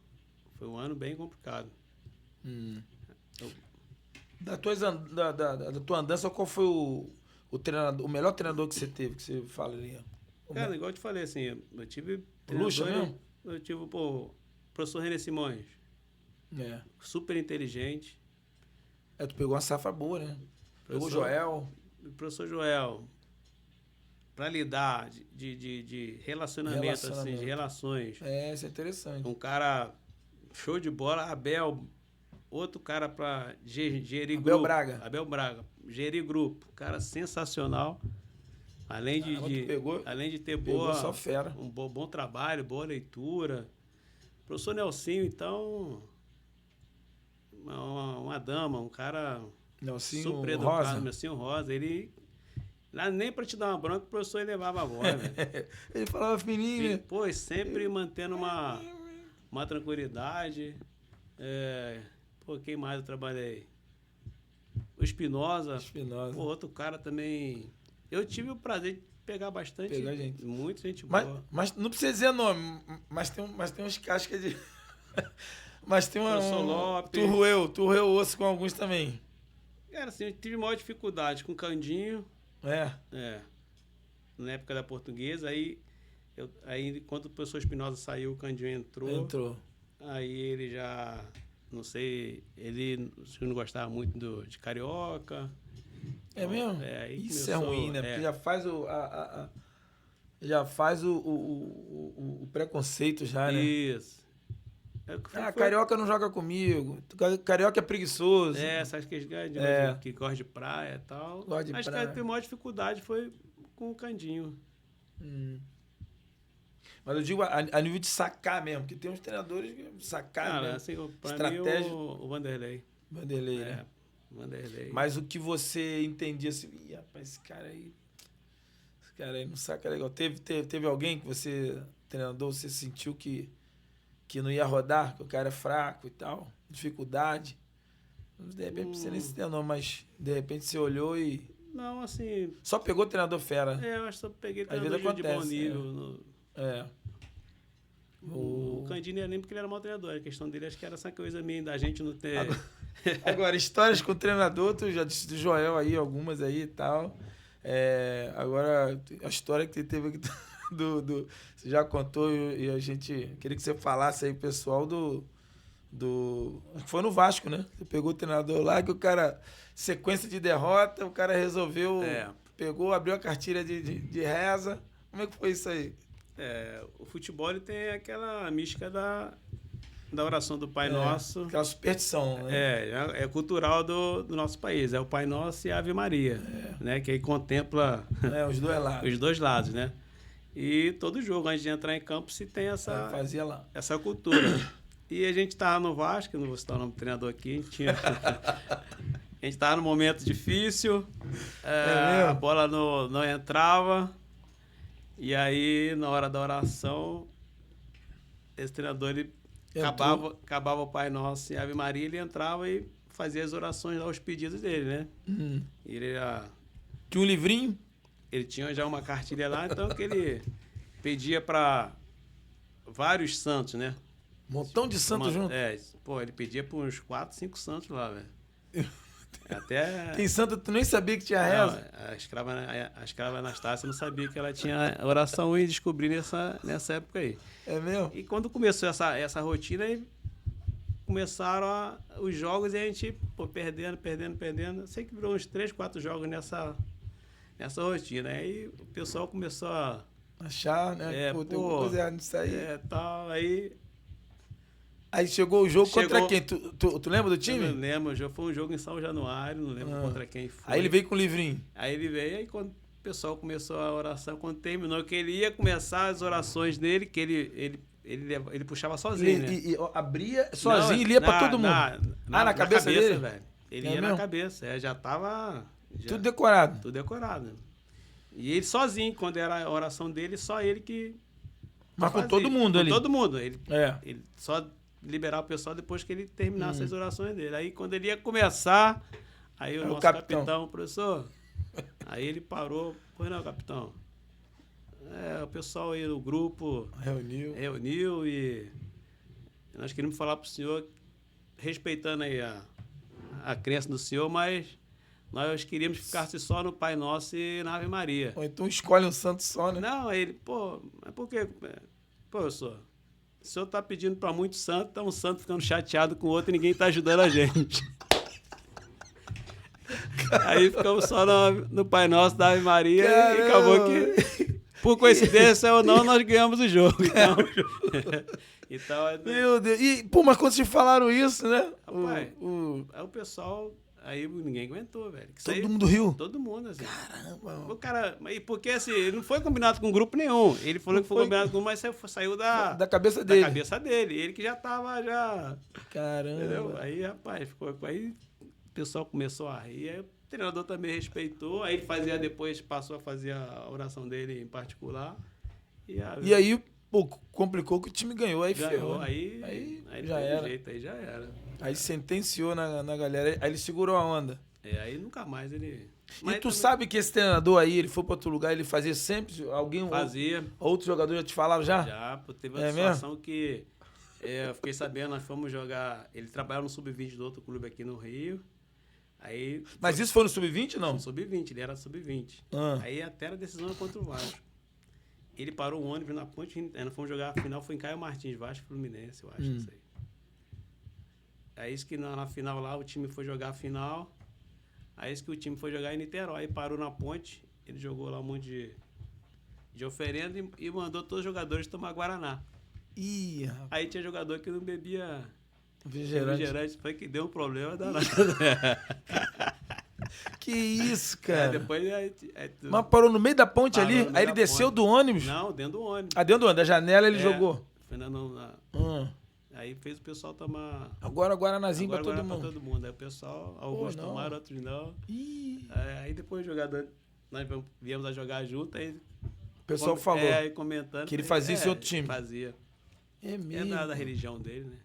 foi um ano bem complicado. Da tua andança, qual foi o treinador, o melhor treinador que você teve, que você fala ali? Cara, igual eu te falei, assim, eu tive... Luxa mesmo? Eu tive, o professor René Simões. Super inteligente. Tu pegou uma safra boa, né? Pegou o Joel. O professor Joel, para lidar de relacionamento, assim, de relações. Isso é interessante. Um cara show de bola. Abel, outro cara para gerir grupo. Abel Braga, gerir grupo. Cara sensacional. Além de ter só fera. Um bom trabalho, boa leitura. O professor Nelsinho, então, uma dama, um cara super educado. Nelsinho Rosa, ele... Nem para te dar uma bronca, o professor ele levava a voz, velho. Ele falava fininho. Sempre mantendo uma tranquilidade. Quem mais eu trabalhei? O Espinosa. Outro cara também... Eu tive o prazer de pegar bastante. Gente. Muita gente boa. Mas não precisa dizer nome, mas tem uns cascas de... mas tem uma... Tu roeu osso com alguns também. Cara, assim, eu tive maior dificuldade com o Candinho. Na época da Portuguesa, aí quando o professor Espinosa saiu, o Candinho entrou. Aí ele já... Não sei, ele não gostava muito de Carioca. É mesmo? Isso começou, é ruim, né? Porque já faz o preconceito já, né? Isso. Carioca não joga comigo. Carioca é preguiçoso. Essas que gosta de praia e tal. Acho que a maior dificuldade foi com o Candinho. Mas eu digo a nível de sacar mesmo, porque tem uns treinadores que sacar mesmo. Assim, pra mim, o Vanderlei. Né? Vanderlei. Mas o que você entendia assim, rapaz, esse cara aí não saca legal. Teve alguém que você, treinador, você sentiu que não ia rodar, que o cara é fraco e tal, dificuldade? De repente você nem se treinou, mas de repente você olhou e... Não, assim... Só pegou treinador fera? Eu acho que só peguei treinador de bom nível. O Candinho não era nem porque ele era mau treinador. A questão dele acho que era essa coisa meio da gente não ter... Agora, histórias com o treinador, tu já disse do Joel aí, algumas aí e tal. Agora, a história que teve aqui você já contou e a gente queria que você falasse aí, pessoal, foi no Vasco, né? Você pegou o treinador lá, que o cara, sequência de derrota, o cara resolveu, abriu a cartilha de reza. Como é que foi isso aí? O futebol ele tem aquela mística da oração do Pai Nosso. Aquela superstição, né? É cultural do nosso país. É o Pai Nosso e a Ave Maria, né? Que aí contempla os dois lados. Os dois lados, né? E todo jogo, antes de entrar em campo, se tem fazia lá. Essa cultura. E a gente estava no Vasco, não vou citar o nome do treinador aqui, a gente estava num momento difícil, a bola não entrava, e aí, na hora da oração, esse treinador, ele acabava o Pai Nosso e a Ave Maria, ele entrava e fazia as orações lá, os pedidos dele, né? E ele tinha um livrinho? Ele tinha já uma cartilha lá, então que ele pedia para vários santos, né? Um montão de santos junto? Ele pedia para uns 4, 5 santos lá, velho. Tem santo, tu nem sabia que tinha reza? Não, a escrava Anastácia não sabia que ela tinha oração e descobri nessa época aí. É mesmo? E quando começou essa rotina, aí começaram os jogos e a gente pô, perdendo. Eu sei que virou uns 3, 4 jogos nessa rotina. Aí o pessoal começou a... Achar, né? Pô, tem alguma coisa errada nisso aí. Tal, aí... Aí chegou o jogo contra quem? Tu lembra do time? Eu não lembro, foi um jogo em São Januário, não lembro contra quem foi. Aí ele veio com o livrinho. Aí ele veio, aí quando o pessoal começou a oração, quando terminou, que ele ia começar as orações dele, que ele puxava sozinho, né? E abria sozinho e lia pra todo mundo. Na cabeça dele? Velho. Ele ia na cabeça, já tava... Tudo decorado. Tudo decorado. E ele sozinho, quando era a oração dele, só ele que... Mas com todo mundo ali. Com todo mundo. Ele só liberar o pessoal depois que ele terminasse as orações dele. Aí quando ele ia começar, aí o nosso capitão, professor, aí ele parou, pois não, capitão, o pessoal aí do grupo reuniu e nós queríamos falar pro senhor, respeitando aí a crença do senhor, mas nós queríamos que ficasse só no Pai Nosso e na Ave Maria. Ou então escolhe um santo só, né? Não, aí ele, pô, mas por quê? Pô, professor, o senhor tá pedindo para muito santo, tá um santo ficando chateado com o outro e ninguém tá ajudando a gente. Aí ficamos só no Pai Nosso da Ave Maria. Caramba. E acabou que, por coincidência ou não, nós ganhamos o jogo. Então, meu Deus. E, pô, mas quando vocês falaram isso, né? Rapaz, aí o pessoal... Aí ninguém aguentou, velho. Todo mundo riu? Todo mundo, assim. Caramba. O cara... Porque, assim, ele não foi combinado com grupo nenhum. Ele falou que foi combinado com um, mas saiu da cabeça dele. Da cabeça dele. Ele que já tava, Caramba. Entendeu? Aí, rapaz, Aí o pessoal começou a rir. Aí o treinador também respeitou. Aí ele depois passou a fazer a oração dele em particular. E aí, pô, complicou que o time ganhou. Aí ferrou. Aí já era. Aí já era. Aí sentenciou na galera, aí ele segurou a onda. Aí nunca mais ele... Mas tu sabe que esse treinador aí, ele foi pra outro lugar, ele fazia sempre? Fazia. Outros jogadores já te falaram já? Já, teve uma situação que eu fiquei sabendo, nós fomos jogar... Ele trabalhava no Sub-20 do outro clube aqui no Rio. Aí... Mas isso foi no Sub-20, não? No Sub-20, ele era Sub-20. Aí até a decisão contra o Vasco. Ele parou o ônibus na ponte, nós fomos jogar, a final foi em Caio Martins, Vasco Fluminense, eu acho, não sei. Aí isso que na final lá o time foi jogar a final. Aí isso que o time foi jogar em Niterói. Aí parou na ponte, ele jogou lá um monte de oferenda e mandou todos os jogadores tomar Guaraná. Ih, rapaz. Aí tinha jogador que não bebia refrigerante. Foi que deu um problema danado. Que isso, cara. Depois Mas parou no meio da ponte ali? Aí ele desceu do ônibus? Não, dentro do ônibus. Dentro do ônibus. Da janela ele jogou? Foi Aí fez o pessoal tomar... Agora Guaranazinho pra todo mundo. Pra todo mundo. Aí o pessoal, alguns tomaram, outros não. Aí depois o jogador, nós viemos a jogar junto, aí... O pessoal falou. Aí comentando. Que ele fazia isso em outro time. Fazia. É mesmo? É da religião dele, né?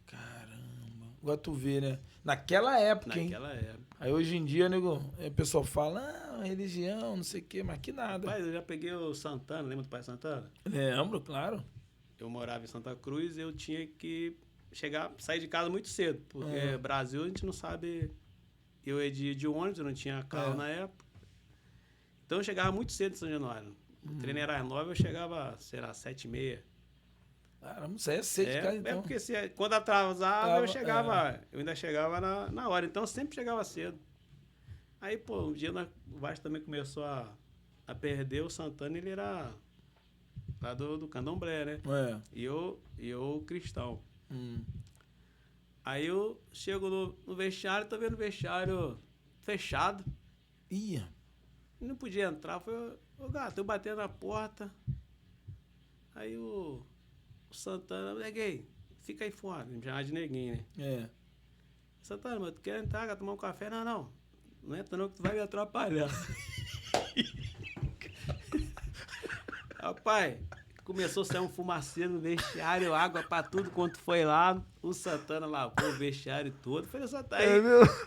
Caramba. Agora tu vê, né? Naquela época, hein? Naquela época. Aí hoje em dia, nego, o pessoal fala, religião, não sei o quê, mas que nada. Pai, eu já peguei o Santana, lembra do pai Santana? Lembro, claro. Eu morava em Santa Cruz e eu tinha que sair de casa muito cedo, porque Brasil a gente não sabe... Eu ia de ônibus, eu não tinha carro na época. Então eu chegava muito cedo em São Januário. O treino era às 9, eu chegava, sei lá, 7h30. Caramba, isso aí é cedo de casa, então. Porque quando atrasava, eu ainda chegava na hora. Então eu sempre chegava cedo. Aí, pô, um dia o Vasco também começou a perder. O Santana, ele era lá do Candomblé, né? E eu cristão. Aí eu chego no vestiário, tô vendo o vestiário fechado. Ia. Não podia entrar. Foi, ô gato, eu batendo na porta. Aí o Santana, neguei, fica aí fora. Me chamava de neguinho, né? Santana, mas tu quer entrar, tomar um café? Não entra não que tu vai me atrapalhar. Rapaz, começou a sair um fumaceiro no vestiário, água pra tudo. Quando foi lá, o Santana lavou o vestiário todo. Falei, Santana,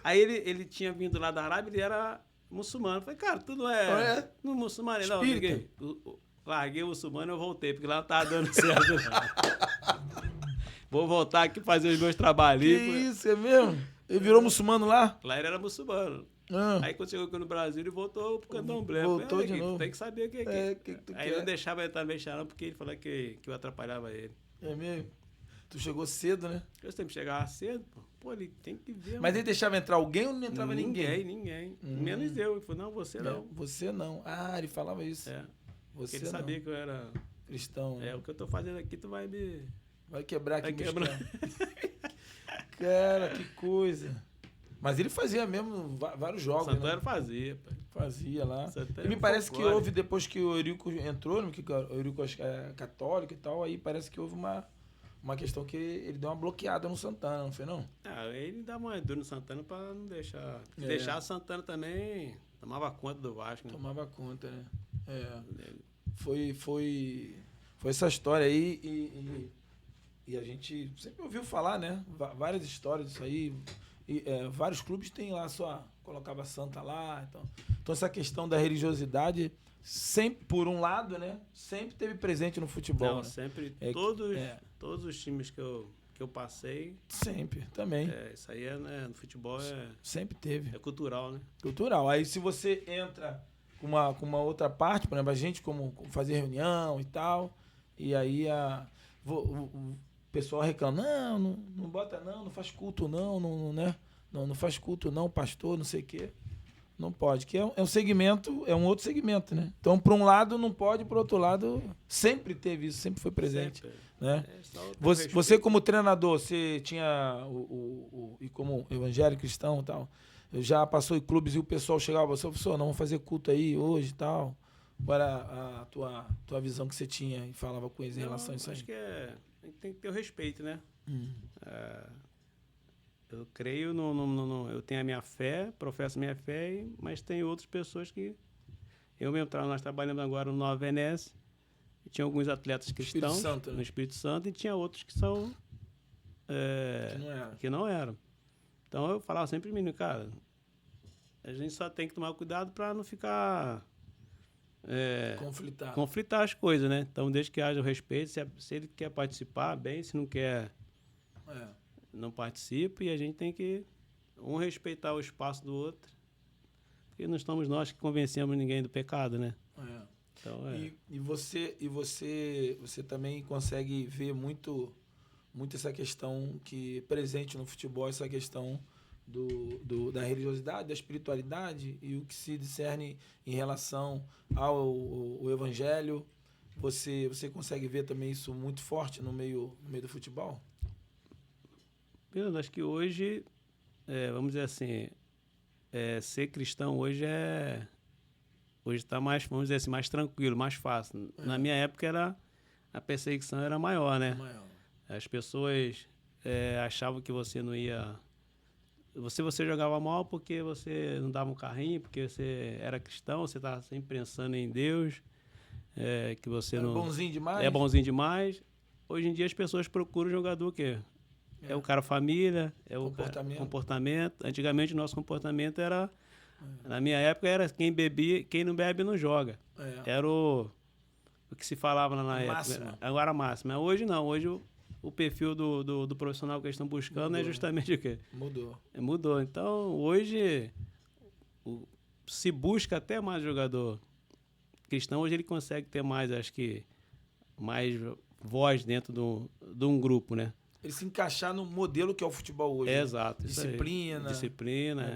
aí ele tinha vindo lá da Arábia, ele era muçulmano. Falei, cara, tu não é muçulmano? Não, liguei. Larguei o muçulmano e eu voltei, porque lá não tava dando certo. Vou voltar aqui fazer os meus trabalhinhos. Que isso, é mesmo? Ele virou muçulmano lá? Lá ele era muçulmano. Aí quando chegou aqui no Brasil, ele voltou pro Candomblé. Voltou de novo. Tem que saber o que que tu aí quer. não deixava ele entrar no vestiário, porque ele falou que eu atrapalhava ele. É mesmo? Tu chegou cedo, né? Eu sempre chegava cedo, pô. pô, ele tem que ver. Mas ele deixava entrar alguém ou não entrava ninguém? Ninguém. Menos eu. Ele falou, não, você não. Você não. Ah, ele falava isso. Você ele não. sabia que eu era cristão. O que eu tô fazendo aqui, tu vai me... Vai quebrar aqui. Vai quebrar. Cara, que coisa. Mas ele fazia mesmo vários jogos. Santana né? fazia, pai. Fazia lá. Santana E me parece que houve, depois que o Eurico entrou, que o Eurico acho que é católico e tal, aí parece que houve uma questão que ele deu uma bloqueada no Santana, não foi não? Ele dá uma dor no Santana pra não deixar... Se deixar o Santana também, tomava conta do Vasco. Né? Tomava conta, né? Foi essa história aí e a gente sempre ouviu falar, né? Várias histórias disso aí. Vários clubes têm lá colocava santa lá. Então essa questão da religiosidade, sempre, por um lado, né? Sempre teve presente no futebol. Não, né? sempre. Todos os times que eu passei. Sempre, também. Isso aí no futebol sempre teve. É cultural, né? Cultural. Aí se você entra com uma outra parte, por exemplo, a gente como fazer reunião e tal, e aí o pessoal reclama, não bota não faz culto não, né? Não faz culto não, pastor, não sei o quê. Não pode, que é um segmento, é um outro segmento, né? Então, por um lado não pode, por outro lado, sempre teve isso, sempre foi presente. Sempre. Né? Você como treinador, você tinha, e como evangélico cristão e tal, já passou em clubes e o pessoal chegava, professor, não, vamos fazer culto aí hoje e tal. Qual era a tua visão que você tinha e falava com eles em relação a isso aí? Acho que tem que ter o respeito, né? Eu creio eu tenho a minha fé, professo a minha fé, mas tem outras pessoas que... nós trabalhamos agora no Nova Venécia, e tinha alguns atletas cristãos no Espírito Santo, e tinha outros que são... que não eram. Então eu falava sempre, menino, cara, a gente só tem que tomar cuidado para não ficar... conflitar as coisas, né? Então, desde que haja o respeito, se ele quer participar, bem, se não quer... não participa, e a gente tem que respeitar o espaço do outro, porque não estamos nós que convencemos ninguém do pecado, né? Então, E você também consegue ver muito essa questão que presente no futebol, essa questão da religiosidade, da espiritualidade e o que se discerne em relação ao evangelho. Você consegue ver também isso muito forte no meio do futebol? Eu acho que hoje, vamos dizer assim, ser cristão hoje está mais, vamos dizer assim, mais tranquilo, mais fácil. Na minha época a perseguição era maior, né? As pessoas achavam que você não ia... Você jogava mal porque você não dava um carrinho, porque você era cristão, você estava sempre pensando em Deus, que você não... bonzinho demais? É bonzinho demais. Hoje em dia as pessoas procuram jogador o quê? É o cara família, comportamento. Antigamente o nosso comportamento era... Na minha época era quem bebia, quem não bebe não joga. Era o que se falava na época. Máxima. Agora a máxima. Hoje não. Hoje o perfil do profissional que eles estão buscando é justamente o quê? Mudou. Então hoje se busca até mais jogador cristão. Hoje ele consegue ter mais, acho que, mais voz dentro de um grupo, né? Ele se encaixar no modelo que é o futebol hoje. Exato. Disciplina.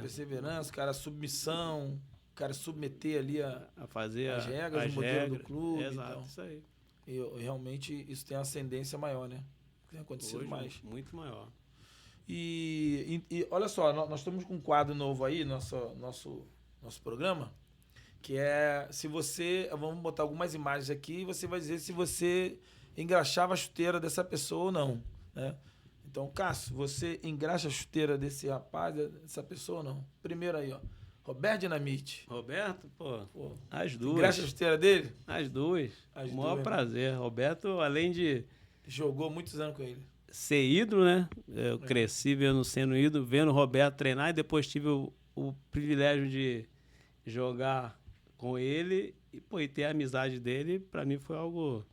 Perseverança, cara, submissão, o cara submeter ali a fazer as regras, o modelo do clube. Exato, isso aí. E realmente isso tem ascendência maior, né? Tem acontecido hoje, mais. Muito maior. E olha só, nós estamos com um quadro novo aí, nosso programa, que é se você... Vamos botar algumas imagens aqui e você vai dizer se você engraxava a chuteira dessa pessoa ou não. Né? Então, Cássio, você engraxa a chuteira desse rapaz, dessa pessoa ou não? Primeiro aí, ó. Roberto Dinamite. Roberto, pô, as duas. Engraxa a chuteira dele? As duas. O maior prazer. Roberto, além de... Jogou muitos anos com ele. Ser ídolo, né? Eu cresci sendo ídolo, vendo o Roberto treinar, e depois tive o privilégio de jogar com ele e ter a amizade dele, para mim foi algo...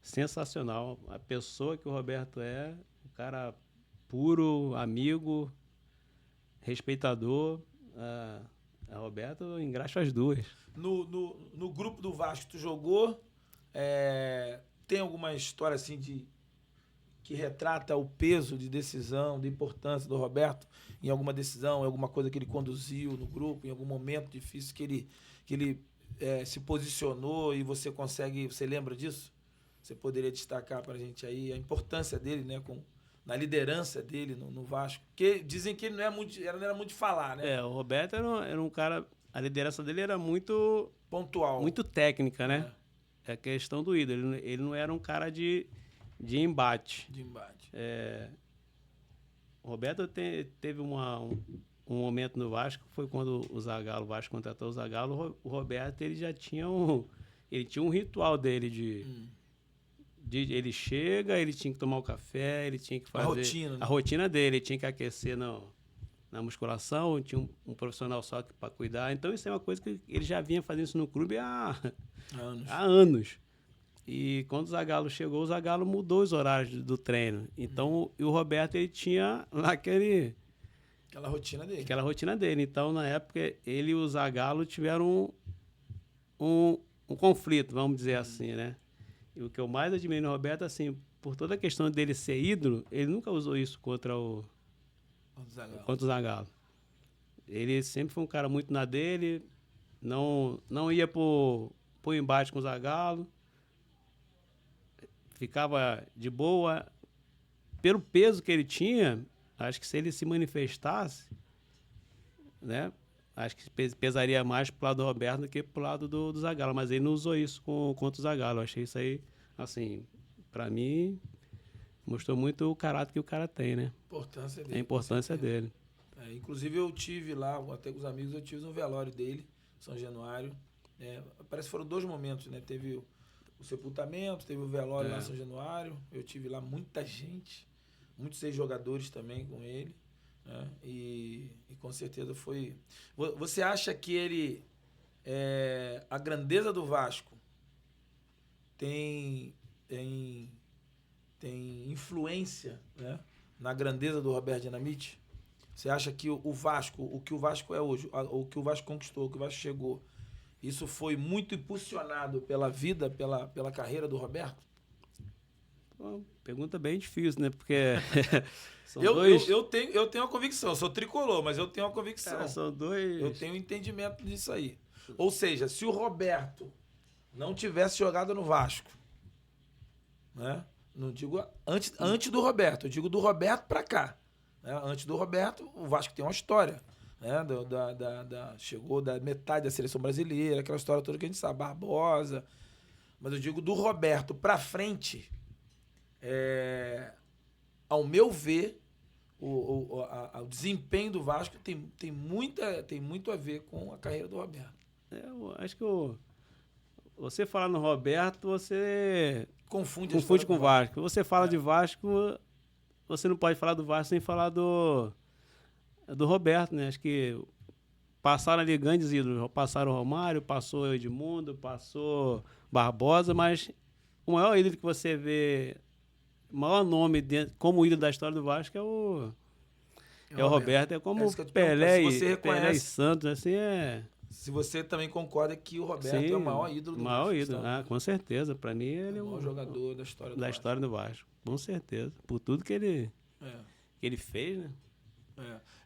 sensacional. A pessoa que o Roberto é, um cara puro, amigo, respeitador. A Roberto engraxa as duas. No grupo do Vasco, tu jogou? Tem alguma história assim de que retrata o peso de decisão, de importância do Roberto em alguma decisão, em alguma coisa que ele conduziu no grupo, em algum momento difícil que ele se posicionou e você lembra disso? Você poderia destacar para a gente aí a importância dele, né, na liderança dele no Vasco? Porque dizem que ele não era muito de falar, né? O Roberto era um cara, a liderança dele era muito pontual, muito técnica, né? É a questão do ídolo. Ele não era um cara de embate. O Roberto teve um momento no Vasco, foi quando o Vasco contratou o Zagallo. O Roberto ele já tinha ele tinha um ritual dele ele chega, ele tinha que tomar o café, ele tinha que fazer a rotina dele, ele tinha que aquecer na musculação, tinha um profissional só para cuidar. Então isso é uma coisa que ele já vinha fazendo isso no clube há anos. E quando o Zagallo chegou, o Zagallo mudou os horários do treino. Então o Roberto ele tinha lá aquela rotina dele. Então na época ele e o Zagallo tiveram um conflito, vamos dizer assim, né? E o que eu mais admiro no Roberto, assim, por toda a questão dele ser ídolo, ele nunca usou isso contra o Zagallo. Ele sempre foi um cara muito na dele, não ia pro embate com o Zagallo, ficava de boa. Pelo peso que ele tinha, acho que se ele se manifestasse, né, acho que pesaria mais pro lado do Roberto do que pro lado do Zagallo. Mas ele não usou isso contra o Zagallo. Eu achei isso aí, assim, para mim, mostrou muito o caráter que o cara tem, né? A importância dele. Inclusive, eu tive lá, até com os amigos, eu tive no velório dele, São Januário. Parece que foram 2 momentos, né? Teve o sepultamento, teve o velório lá em São Januário. Eu tive lá muita gente, muitos ex-jogadores também com ele. E com certeza foi... Você acha que a grandeza do Vasco tem influência, né, na grandeza do Roberto Dinamite? Você acha que o que o Vasco é hoje, o que o Vasco conquistou, o que o Vasco chegou, isso foi muito impulsionado pela vida, pela carreira do Roberto? Pergunta bem difícil, né? Porque eu tenho uma convicção. Eu sou tricolor, mas eu tenho uma convicção. São dois... Eu tenho um entendimento disso aí. Ou seja, se o Roberto não tivesse jogado no Vasco, né? Não digo antes do Roberto, eu digo do Roberto para cá. Né? Antes do Roberto, o Vasco tem uma história. Né? Chegou da metade da seleção brasileira, aquela história toda que a gente sabe, Barbosa. Mas eu digo do Roberto para frente... ao meu ver, o desempenho do Vasco tem muito a ver com a carreira do Roberto. Eu acho que você falar no Roberto, você confunde com o Vasco. Você fala de Vasco, você não pode falar do Vasco sem falar do Roberto, né? Acho que passaram ali grandes ídolos. Passaram o Romário, passou o Edmundo, passou Barbosa, mas o maior ídolo que você vê... O maior nome como ídolo da história do Vasco é o Roberto. É como Pelé e Santos, assim, Se você também concorda que o Roberto é o maior ídolo do Vasco. Maior ídolo, com certeza. Para mim, ele é o maior jogador da história do Vasco. Com certeza. Por tudo que ele fez, né?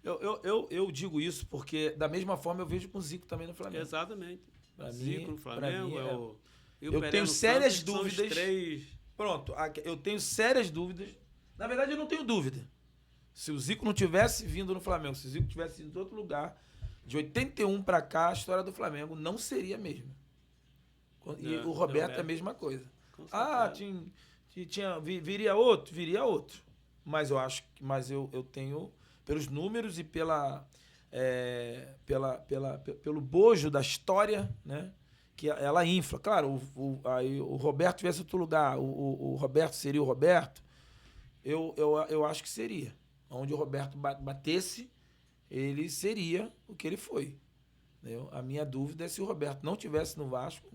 Eu digo isso porque, da mesma forma, eu vejo com o Zico também no Flamengo. Exatamente. Zico no Flamengo. Eu tenho sérias dúvidas... Pronto, eu tenho sérias dúvidas. Na verdade, eu não tenho dúvida. Se o Zico não tivesse vindo no Flamengo, se o Zico tivesse ido em outro lugar, de 81 para cá, a história do Flamengo não seria a mesma. E o Roberto é a mesma coisa. Viria outro. Mas eu tenho, pelos números e pelo bojo da história, né? Que ela infla. Claro, aí o Roberto tivesse outro lugar, o Roberto seria o Roberto, eu acho que seria. Onde o Roberto batesse, ele seria o que ele foi. Entendeu? A minha dúvida é se o Roberto não tivesse no Vasco,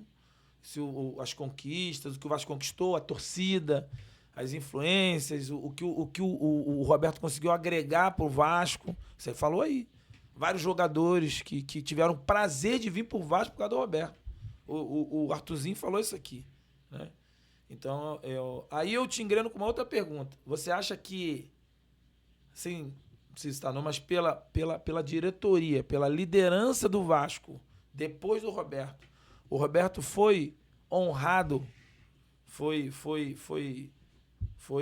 se as conquistas, o que o Vasco conquistou, a torcida, as influências, o que o Roberto conseguiu agregar para o Vasco. Você falou aí. Vários jogadores que tiveram prazer de vir para o Vasco por causa do Roberto. O Arthurzinho falou isso aqui, né? Então, aí eu te engreno com uma outra pergunta. Você acha que, assim, não precisa citar não, mas pela diretoria, pela liderança do Vasco, depois do Roberto, o Roberto foi honrado, foi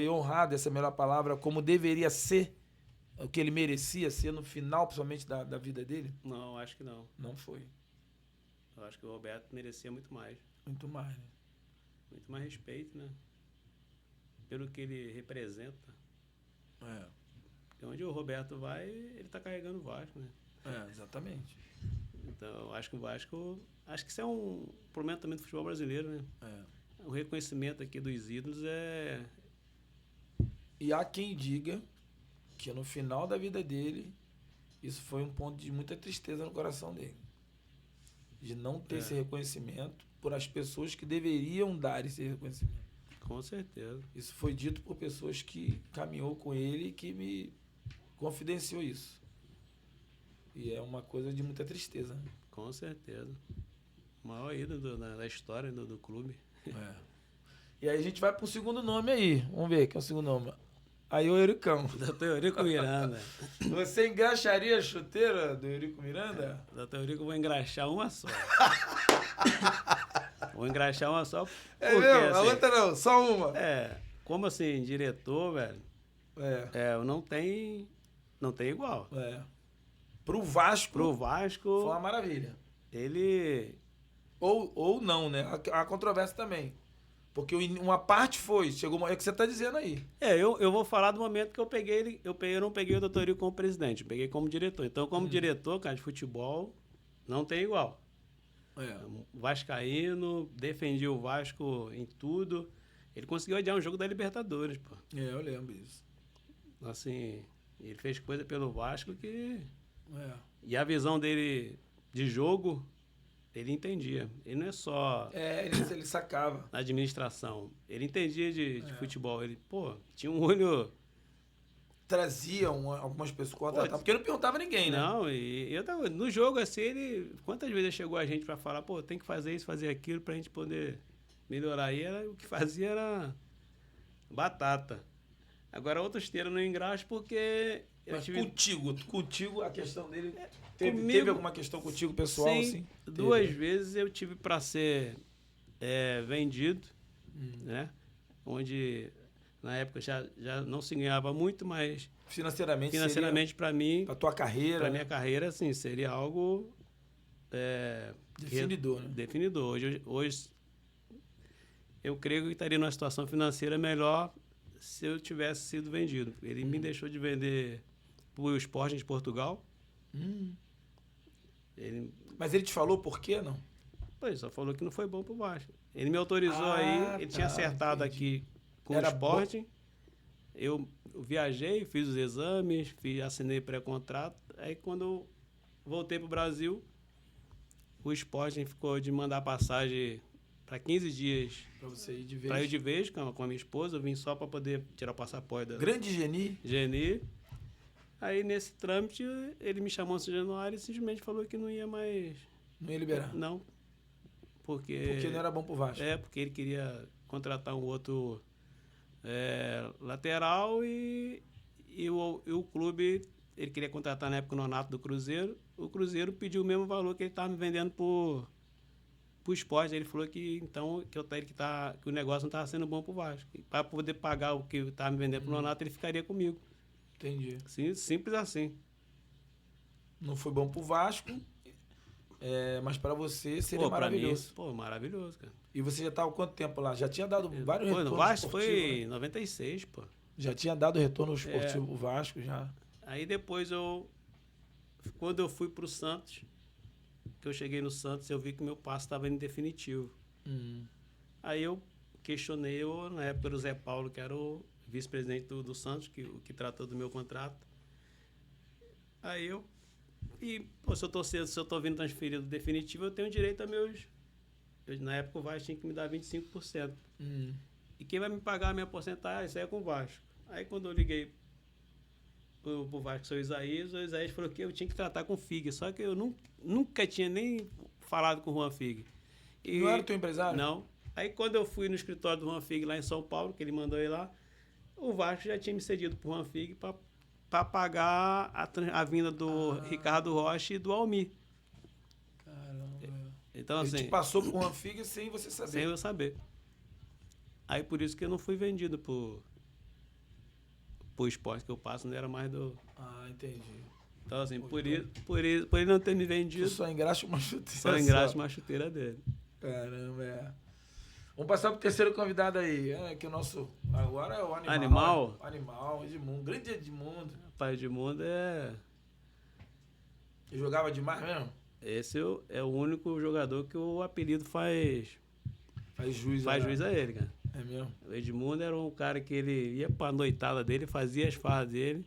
honrado, essa é a melhor palavra, como deveria ser, o que ele merecia ser no final, principalmente da vida dele? Não, acho que não. Não foi. Eu acho que o Roberto merecia muito mais. Muito mais, né? Muito mais respeito, né? Pelo que ele representa. Porque onde o Roberto vai, ele tá carregando o Vasco, né? Exatamente. Então, eu acho que o Vasco... Acho que isso é um problema também do futebol brasileiro, né? O reconhecimento aqui dos ídolos é... E há quem diga que no final da vida dele, isso foi um ponto de muita tristeza no coração dele. De não ter esse reconhecimento por as pessoas que deveriam dar esse reconhecimento. Com certeza. Isso foi dito por pessoas que caminhou com ele e que me confidenciou isso. E é uma coisa de muita tristeza. Né? Com certeza. O maior ídolo da história do clube. E aí a gente vai pro segundo nome aí. Vamos ver quem é o segundo nome. Aí o Euricão. Doutor Eurico Miranda. Você engraxaria a chuteira do Eurico Miranda? Doutor Eurico, eu vou engraxar uma só. Vou engraxar uma só. É mesmo? A outra não, só uma. Como assim, diretor, velho, não tem igual. Pro Vasco. Foi uma maravilha. Ele... Ou não, né? Há controvérsia também. Porque uma parte chegou uma... É o que você tá dizendo aí. Eu vou falar do momento que eu peguei ele. Eu não peguei o Doutor Eurico como presidente, eu peguei como diretor. Então, como diretor, cara, de futebol, não tem igual. Vascaíno, defendia o Vasco em tudo. Ele conseguiu adiar um jogo da Libertadores, pô. Eu lembro disso. Assim, ele fez coisa pelo Vasco que... E a visão dele de jogo, ele entendia. Ele não é só... ele sacava. Na administração. Ele entendia de futebol. Ele, tinha um olho... Traziam algumas pessoas contratadas, porque não perguntava ninguém, né? Não, e eu tava... No jogo, assim, ele... Quantas vezes ele chegou a gente pra falar, tem que fazer isso, fazer aquilo, pra gente poder melhorar. E o que fazia era batata. Agora, outros terem no engraxo, porque... Mas contigo, a questão dele... Teve alguma questão contigo, pessoal? Sim, assim? Duas vezes eu tive para ser vendido, né? Onde, na época, já não se ganhava muito, mas... Financeiramente para mim... Para tua carreira. Para minha carreira, assim, seria algo... definidor, né? Definidor. Hoje, eu creio que estaria numa situação financeira melhor se eu tivesse sido vendido. Ele me deixou de vender para o Sporting de Portugal. Mas ele te falou por quê, não? Ele só falou que não foi bom pro Vasco. Ele me autorizou ele tinha acertado aqui com o Sporting. Eu viajei, fiz os exames, assinei pré-contrato. Aí quando eu voltei pro Brasil, o Sporting ficou de mandar passagem para 15 dias. Para você ir de vez. Para ir de vez com a minha esposa. Eu vim só para poder tirar o passaporte. Grande Geni. Aí, nesse trâmite, ele me chamou em Januário e simplesmente falou que não ia mais... Não ia liberar? Não. Porque não era bom pro Vasco. Porque ele queria contratar um outro lateral e o clube... Ele queria contratar, na época, o Nonato do Cruzeiro. O Cruzeiro pediu o mesmo valor que ele estava me vendendo pro Sport. Ele falou que o negócio não estava sendo bom pro Vasco. Para poder pagar o que estava me vendendo pro Nonato, ele ficaria comigo. Entendi. Sim, simples assim. Não foi bom pro Vasco, mas para você seria maravilhoso. Pra mim, maravilhoso, cara. E você já estava há quanto tempo lá? Já tinha dado vários retornos. No Vasco foi em 96, pô. Já tinha dado retorno esportivo o Vasco, já. Aí depois quando eu fui pro Santos, que eu cheguei no Santos, eu vi que meu passe estava em definitivo. Aí eu questionei, na época era o Zé Paulo, que era o vice-presidente do Santos, que tratou do meu contrato. Aí se eu tô vindo transferido definitivo, eu tenho direito a meus... na época o Vasco tinha que me dar 25%. E quem vai me pagar a minha porcentagem, isso aí é com o Vasco. Aí quando eu liguei pro Vasco, o Isaías falou que eu tinha que tratar com o Fig, só que eu nunca tinha nem falado com o Juan Fig. Não era o teu empresário? Não. Aí quando eu fui no escritório do Juan Fig lá em São Paulo, que ele mandou ir lá, o Vasco já tinha me cedido pro Juan Fig para pagar a vinda do Ricardo Rocha e do Almir. Caramba. Então, Ele assim, te passou por uma figa sem você saber. sem eu saber. Aí por isso que eu não fui vendido pro esporte que eu passo, não era mais do... Ah, entendi. Então, assim, por ele não ter me vendido, Tu só engraxa uma chuteira. só engraxa uma chuteira dele. Caramba, é. Vamos passar pro terceiro convidado aí. Que o nosso... Agora é o Animal. Animal? Animal, Edmundo. Grande Edmundo. Rapaz, Edmundo é... Ele jogava demais mesmo? Esse é o único jogador que o apelido faz Faz juiz a ele, cara. É mesmo? O Edmundo era um cara que ele ia pra noitada dele, fazia as farras dele.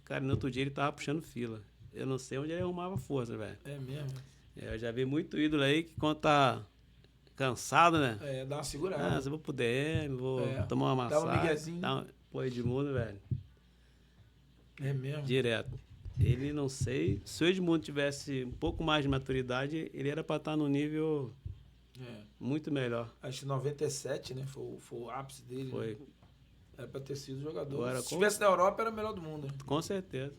Cara, no outro dia ele tava puxando fila. Eu não sei onde ele arrumava força, velho. É mesmo? Eu já vi muito ídolo aí que quando tá cansado, né? Dá uma segurada. Se eu vou pro DM, vou tomar uma Dá um massagem. miguezinho. Pô, Edmundo, velho. É mesmo? Direto. Ele, não sei, se o Edmundo tivesse um pouco mais de maturidade, ele era pra estar no nível muito melhor. Acho que 97, né? Foi o ápice dele. Foi. Né? Era pra ter sido jogador. Agora, se estivesse na Europa, era o melhor do mundo. Né? Com certeza.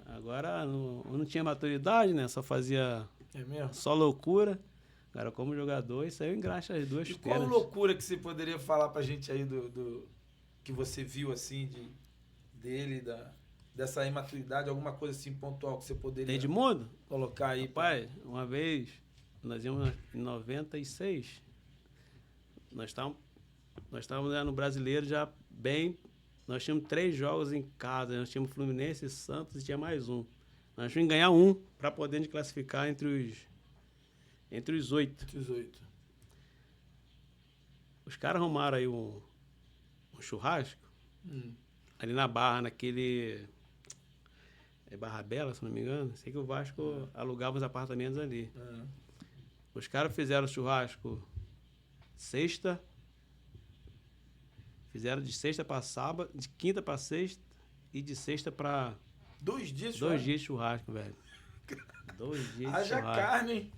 Agora, não tinha maturidade, né? Só fazia É mesmo? só loucura. Agora, como jogador, isso aí engraxa as duas E pernas. qual loucura que você poderia falar pra gente aí do que você viu, assim, dele, dessa imaturidade, alguma coisa assim pontual que você poderia Edmundo? colocar aí? Pai, uma vez, nós íamos em 96, nós estávamos no Brasileiro já bem, nós tínhamos 3 jogos em casa, nós tínhamos Fluminense, Santos e tinha mais um. Nós tínhamos que ganhar um para poder nos classificar entre os 8. Os 8. Os caras arrumaram aí um churrasco ali na Barra, naquele... Barra Bela, se não me engano. Sei que o Vasco alugava os apartamentos ali. Os caras fizeram churrasco sexta. Fizeram de sexta para sábado, de quinta para sexta e de sexta para... 2 dias de 2 dias de churrasco, velho. 2 dias de Haja churrasco. carne, hein?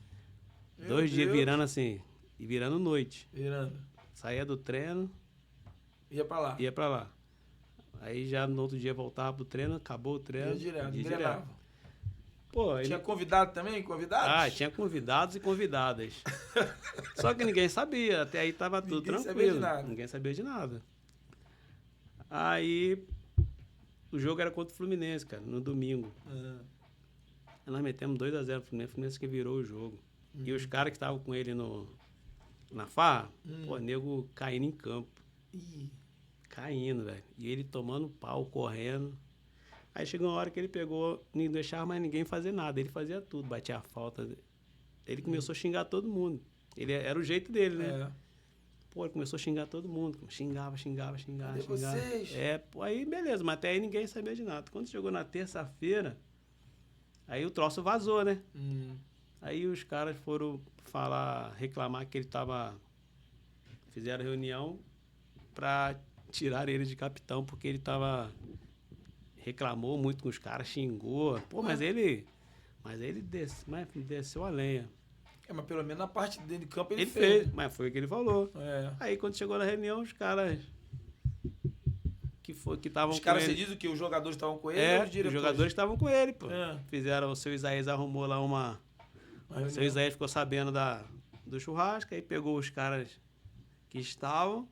2 dias virando assim, e virando noite. Virando. Saía do treino, Ia pra lá. ia pra lá. Aí já no outro dia voltava pro treino, acabou o treino. Ia direto. Pô, tinha convidado também? Convidados? Tinha convidados e convidadas. Só que ninguém sabia, até aí tava tudo Ninguém tranquilo. sabia de nada. Ninguém sabia de nada. Aí o jogo era contra o Fluminense, cara, no domingo. Aí nós metemos 2-0 pro Fluminense, o Fluminense que virou o jogo. E os caras que estavam com ele na farra, pô, nego caindo em campo. Caindo, velho. E ele tomando pau, correndo. Aí chegou uma hora que ele pegou, não deixava mais ninguém fazer nada. Ele fazia tudo, batia a falta. Ele começou a xingar todo mundo. Era o jeito dele, né? Pô, ele começou a xingar todo mundo. Xingava. Cadê vocês? Pô, aí beleza, mas até aí ninguém sabia de nada. Quando chegou na terça-feira, aí o troço vazou, né? Aí os caras foram reclamar que ele tava... Fizeram reunião pra tirar ele de capitão, porque ele reclamou muito com os caras, xingou. Pô, mas ele desceu a lenha. Mas pelo menos na parte dentro de campo ele fez. Né? Mas foi o que ele falou. Aí quando chegou na reunião, os caras que estavam com ele... Os caras, você diz o que? Os jogadores estavam com ele ou os diretores? Os jogadores estavam com ele, pô. Fizeram, o seu Isaías arrumou lá o seu Isaías ficou sabendo do churrasco, aí pegou os caras que estavam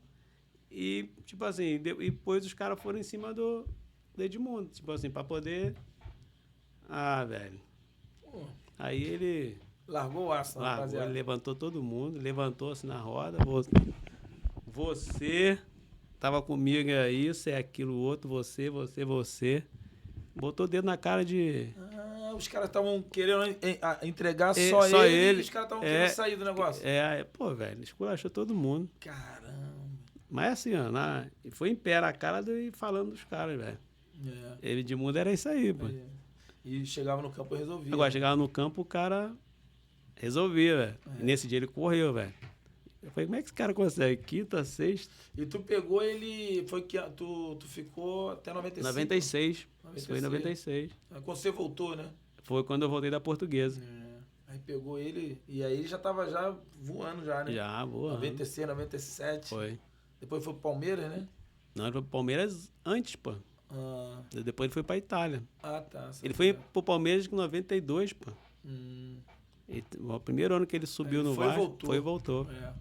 e, tipo assim, depois os caras foram em cima do Edmundo, tipo assim, pra poder... velho. Aí ele... Largou o aço, rapaziada. Ele levantou todo mundo, levantou-se na roda. Você tava comigo, isso, aquilo, outro, você. Botou o dedo na cara de... Os caras estavam querendo entregar só ele. E os caras estavam querendo sair do negócio. Pô, velho, esculachou todo mundo. Caramba. Mas assim, ó, foi em pé na cara e falando dos caras, velho. Ele de mundo era isso aí, pô. E chegava no campo e resolvia. Agora, chegava no campo, o cara resolvia, velho. E nesse dia ele correu, velho. Eu falei, como é que esse cara consegue? Quinta, sexta. E tu pegou ele, foi que tu ficou até 95? 96. Isso foi em 96. Quando você voltou, né? Foi quando eu voltei da Portuguesa. Aí pegou ele, e aí ele já tava já voando já, né? Já, boa. 96, 97. Foi. Depois foi pro Palmeiras, né? Não, ele foi pro Palmeiras antes, pô. Ah, Depois ele foi pra Itália. tá. Ele foi pro Palmeiras em 92, pô. Hum, O primeiro ano que ele subiu Ele no foi e Vasco, voltou. foi e voltou. é.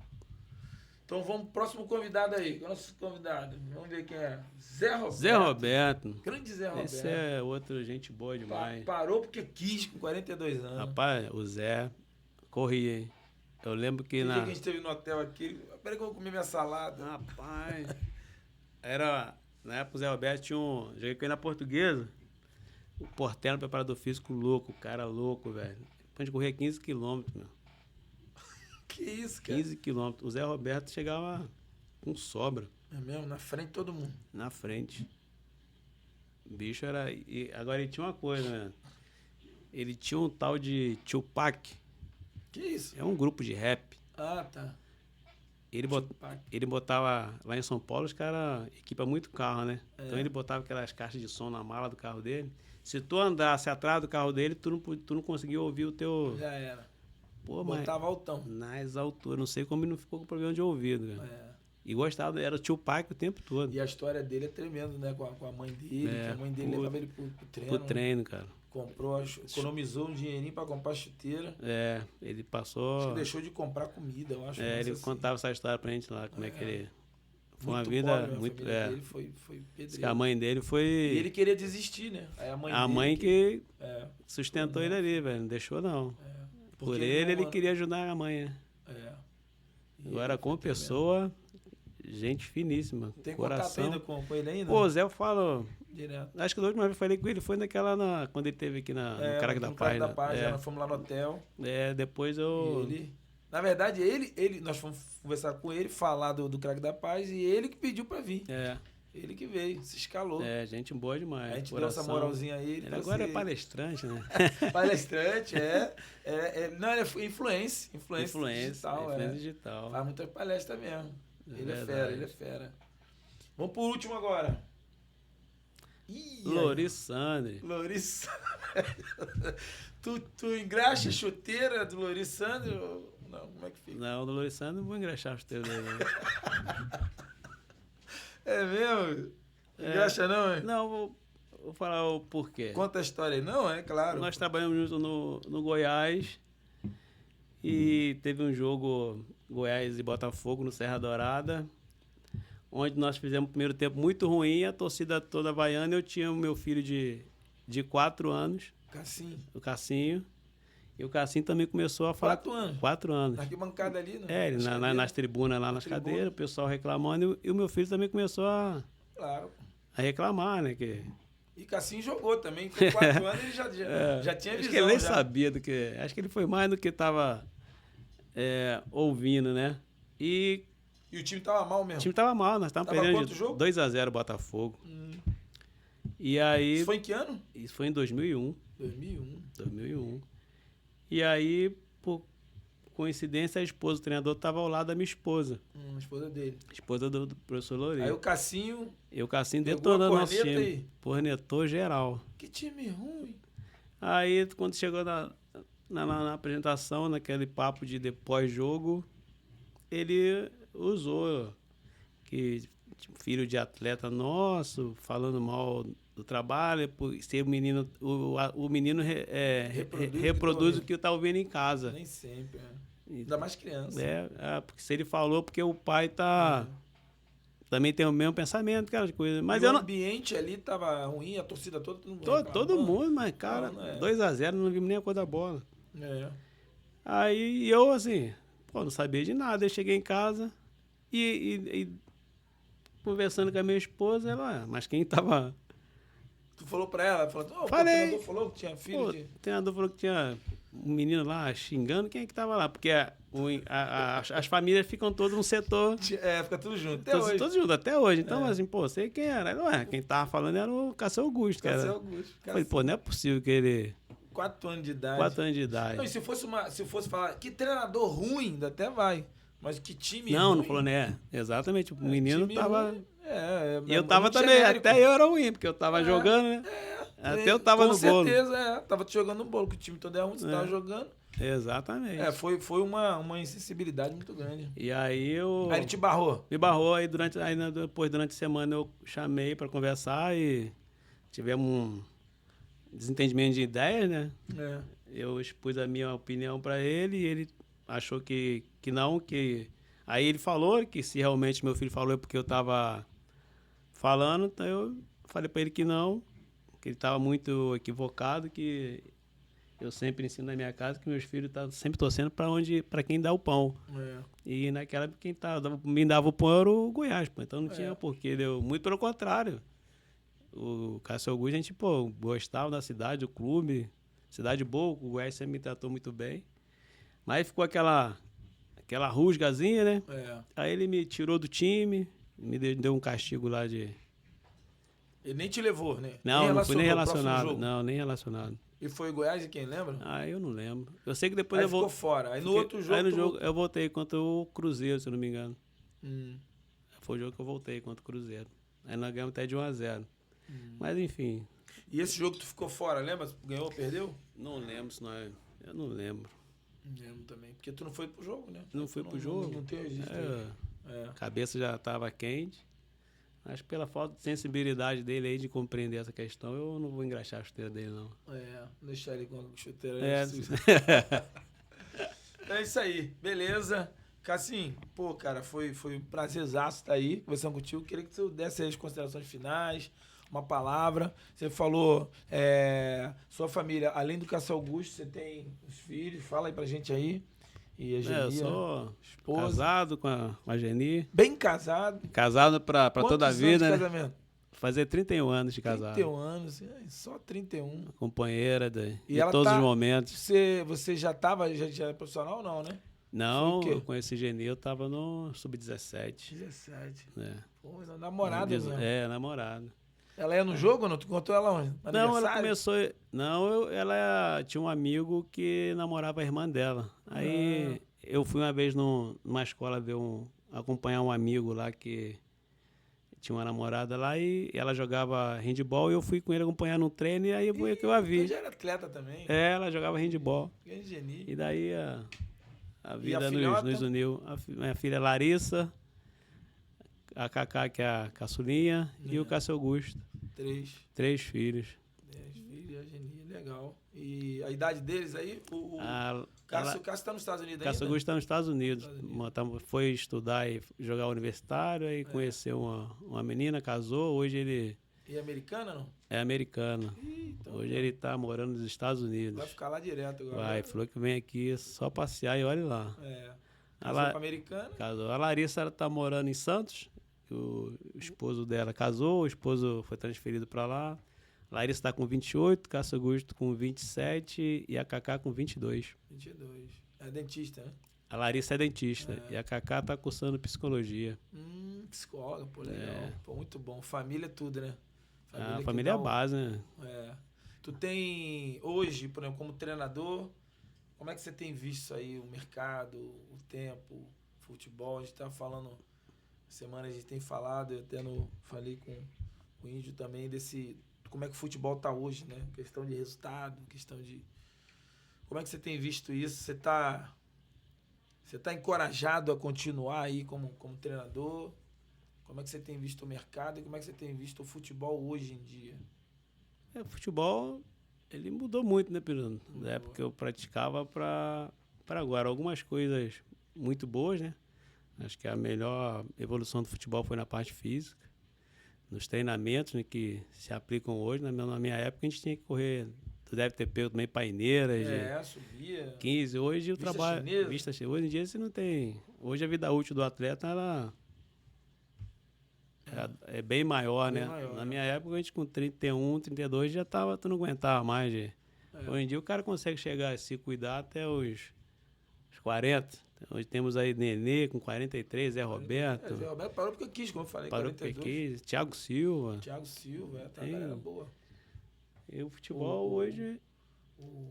Então vamos pro próximo convidado aí. Qual é o nosso convidado? Vamos ver quem é. Zé Roberto. Zé Roberto. Grande Zé Roberto. Esse é outro gente boa demais. Parou porque quis com 42 anos. Rapaz, o Zé corria, hein? Eu lembro que Que dia na... que a gente esteve no hotel aqui. Peraí que eu vou comer minha salada. Rapaz, na época o Zé Roberto tinha um... Joguei com ele na Portuguesa. O Portela, preparador físico louco, o cara louco, velho. A gente corria 15 quilômetros, meu. Que isso, cara? 15 quilômetros. O Zé Roberto chegava com sobra, É mesmo? Na frente de todo mundo. na frente. O bicho era... E agora ele tinha uma coisa, né? Ele tinha um tal de Tupac. Que isso? É um grupo de rap. Tá. Tupac. Ele botava... Lá em São Paulo, os caras equipam muito carro, né? Então ele botava aquelas caixas de som na mala do carro dele. Se tu andasse atrás do carro dele, tu não conseguia ouvir o teu... Já era. Pô, mas Botava altão. nas alturas. Não sei como ele não ficou com problema de ouvido, cara. É. E gostava, era o Tupac o tempo todo. E a história dele é tremenda, né? Com a mãe dele, que a mãe dele levava ele pro treino. Pro treino, cara. Comprou, economizou um dinheirinho pra comprar chuteira. É, ele Acho passou... que deixou de comprar comida, eu acho. É, ele assim. contava essa história pra gente lá, como é que ele... Foi uma Muito vida pobre, muito... A família É, dele foi diz que a pedreira. mãe dele foi... E ele queria desistir, né? Aí a A dele mãe que É, sustentou ele ali, velho. Não deixou, não. Por porque ele não- queria ajudar a mãe, né? É. E Agora, ele como foi tremendo. pessoa, gente finíssima. Tem contato coração. ainda com ele ainda? Pô, o Zé, eu falo... Direto. Acho que da última vez que eu falei com ele foi quando ele teve aqui no Caraca da no Paz. Caraca né? da Paz, já nós fomos lá no hotel. Depois E eu... ele... Na verdade, nós fomos conversar com ele, falar do Crack da Paz, e ele que pediu pra vir. Ele que veio, se escalou. Gente boa demais. A gente coração. deu essa moralzinha a ele. Ele agora é palestrante, né? Palestrante, Não, ele é influência digital. Influência digital. Faz muita palestra mesmo. Ele é verdade. fera, ele é fera. Vamos pro último agora. Ih, Loris Sandri. Loris tu engraxa a chuteira do Loris Sandri? Não, como é que fica? Não, do Loris Sandri não vou engraxar os teus dele, não. É mesmo? Engraxa não, hein? Não, vou falar o porquê. Conta a história aí. Não, é claro. Nós trabalhamos junto no Goiás e teve um jogo Goiás e Botafogo no Serra Dourada, onde nós fizemos o primeiro tempo muito ruim, a torcida toda vaiana. Eu tinha o meu filho de 4 anos, Cassim. o Cassinho, e o Cassinho também começou a falar... 4 anos? 4 anos. Na arquibancada ali, né? Ele nas tribunas lá, nas tribuna. cadeiras, o pessoal reclamando, e o meu filho também começou a Claro. reclamar, né? Que... E Cassim jogou também. Com 4 anos ele já tinha visão. Acho que ele nem já. sabia do que... Acho que ele foi mais do que estava ouvindo, né? E E o time tava mal o mesmo. time tava mal, nós estávamos Tava perdendo quanto de jogo? 2-0 Botafogo. E aí... Isso foi em que ano? Isso foi em 2001. 2001. E aí, por coincidência, a esposa do treinador estava ao lado da minha esposa. A esposa dele. Esposa do professor Loureiro. Aí o Cassinho... E o Cassinho pegou detonando a nosso corneta time. e- Cornetou geral. Que time ruim. Aí, quando chegou na apresentação, naquele papo de pós-jogo, ele usou que filho de atleta nosso, falando mal do trabalho, por ser o menino... O menino reproduz o que tá ouvindo em casa. Nem sempre, Ainda mais criança. Porque se ele falou, porque o pai tá... Também tem o mesmo pensamento, aquelas coisas. Mas E eu o não... ambiente ali tava ruim, a torcida toda... Todo mundo, mas, cara, Não, é. 2-0, não vimos nem a cor da bola. É. Aí eu, assim, não sabia de nada. Eu cheguei em casa e conversando com a minha esposa, ela, mas quem tava... Tu falou pra ela, falou, o Falei. treinador falou que tinha filho Pô, de... o treinador falou que tinha um menino lá xingando. Quem é que tava lá? Porque as famílias ficam todas num setor... fica tudo junto. Até hoje. Todos juntos, até hoje. Então, assim, pô, sei quem era. Não, quem tava falando era o Cássio Augusto, cara. Cássio Augusto. Falei, pô, não é possível que ele... 4 anos de idade. 4 anos de idade. Não, e se fosse falar, que treinador ruim, ainda até vai. Mas que time ruim. Não falou, né? Exatamente. O menino time tava... ruim. E eu tava muito também, genérico. até eu era ruim, porque eu tava jogando, né? Até eu tava no bolo. Com certeza, tava te jogando no bolo, que o time todo é ruim, você tava jogando. Exatamente. Foi uma insensibilidade muito grande. E aí eu... Aí ele te barrou? Me barrou, aí depois, durante a semana, eu chamei para conversar e tivemos um desentendimento de ideias, né? Eu expus a minha opinião para ele e ele achou que não, que... Aí ele falou que se realmente meu filho falou é porque eu estava falando, então eu falei para ele que não, que ele estava muito equivocado, que eu sempre ensino na minha casa que meus filhos estão sempre torcendo para quem dá o pão. E naquela época quem me dava o pão era o Goiás, pô. Então não tinha porquê. Muito pelo contrário. O Cássio Augusto, a gente, gostava da cidade, do clube. Cidade boa, o Goiás sempre me tratou muito bem. Mas ficou aquela rusgazinha, né? Aí ele me tirou do time, me deu um castigo lá de... Ele nem te levou, né? Não fui nem relacionado. Não, nem relacionado. E foi Goiás e quem lembra? Eu não lembro. Eu sei que depois aí ficou fora. Aí no outro jogo... Aí no jogo eu voltei contra o Cruzeiro, se eu não me engano. Foi o jogo que eu voltei contra o Cruzeiro. Aí nós ganhamos até de 1-0. Mas enfim. E esse jogo tu ficou fora, lembra? Ganhou ou perdeu? Não lembro se nós... Eu não lembro. Não lembro também. Porque tu não foi pro jogo, né? Não fui pro jogo. Não tem registro. A cabeça já estava quente. Acho que pela falta de sensibilidade dele aí de compreender essa questão, eu não vou engraxar a chuteira dele, não. Deixar ele com a chuteira. É isso aí, beleza. Cassim, cara, foi um prazerzaço estar aí conversando contigo. Queria que tu desse aí as considerações finais, uma palavra. Você falou, sua família, além do Cássio Augusto, você tem os filhos, fala aí pra gente aí. E a Geni, eu sou casado com a Geni. Bem casado. Casado pra toda a vida, né? Casamento? Fazer 31 anos de casado. 31 anos, só 31. Companheira de todos os momentos. Você já era profissional ou não, né? Não, eu conheci Geni, eu tava no Sub-17. 17. Pô, namorada mesmo. Namorada. Ela ia no jogo ou não? Tu contou ela onde? Não, ela começou... Não, ela tinha um amigo que namorava a irmã dela. Aí eu fui uma vez numa escola acompanhar um amigo lá que tinha uma namorada lá e ela jogava handball e eu fui com ele acompanhar no treino e aí foi que eu a vi. Você já era atleta também? Ela jogava handball. Que geni. E daí a vida nos uniu. Minha filha Larissa, a Cacá, que é a caçulinha, e o Cássio Augusto. 3 filhos. 3 filhos, a Geni, legal. E a idade deles aí? O Cássio está nos Estados Unidos ainda? Cássio Augusto está nos Estados Unidos. Foi estudar e jogar universitário, aí conheceu uma menina, casou, hoje ele... E é americana, não? É americano. Então, hoje ele está morando nos Estados Unidos. Vai ficar lá direto agora. Vai, falou que vem aqui só passear e olhe lá. Casou com a americana? Casou. A Larissa está morando em Santos. O esposo dela casou, o esposo foi transferido para lá. A Larissa está com 28, Cássio Augusto com 27 e a Cacá com 22. 22. É dentista, né? A Larissa é dentista e a Cacá está cursando psicologia. Psicóloga, legal. Pô, muito bom. Família é tudo, né? A família é a base, né? Tu tem, hoje, por exemplo, como treinador, como é que você tem visto aí o mercado, o tempo, o futebol? A gente tá falando... Semana a gente tem falado, eu até falei com o Índio também, como é que o futebol tá hoje, né? Questão de resultado, questão de... Como é que você tem visto isso? Você tá encorajado a continuar aí como treinador? Como é que você tem visto o mercado e como é que você tem visto o futebol hoje em dia? O futebol, ele mudou muito, né, Piruno? Da época que eu praticava para agora. Algumas coisas muito boas, né? Acho que a melhor evolução do futebol foi na parte física, nos treinamentos, né, que se aplicam hoje. Na minha época, a gente tinha que correr. Tu deve ter pego também paineiras. Subia. 15. Hoje o trabalho. Chinesa. Hoje em dia você não tem. Hoje a vida útil do atleta ela é bem maior, né? Na minha época, a gente com 31, 32 já tava, tu não aguentava mais. Hoje em dia o cara consegue chegar a se cuidar até os 40. Hoje temos aí Nenê com 43, Zé Roberto. Zé Roberto parou porque quis, como eu falei, parou 42. Porque quis. Thiago Silva. A galera boa. E o futebol hoje... O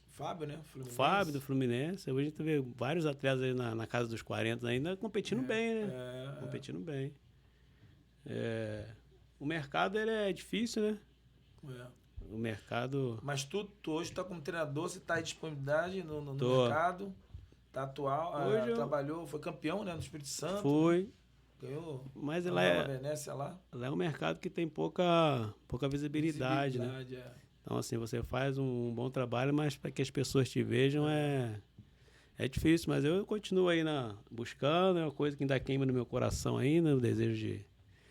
Fábio, né? Fluminense. Fábio do Fluminense. Hoje a gente vê vários atletas aí na casa dos 40 ainda competindo bem, né? Competindo bem. O mercado ele é difícil, né? o mercado... Mas tu hoje tá como treinador, você tá em disponibilidade no Tô. mercado, tá atual, Hoje trabalhou, foi campeão, né, no Espírito Santo. Fui. Ganhou Mas a lá Nova é, Venécia lá. lá é um mercado que tem pouca visibilidade, né? Visibilidade, Então, assim, você faz um bom trabalho, mas para que as pessoas te vejam é difícil. Mas eu continuo aí buscando, é uma coisa que ainda queima no meu coração ainda, o desejo de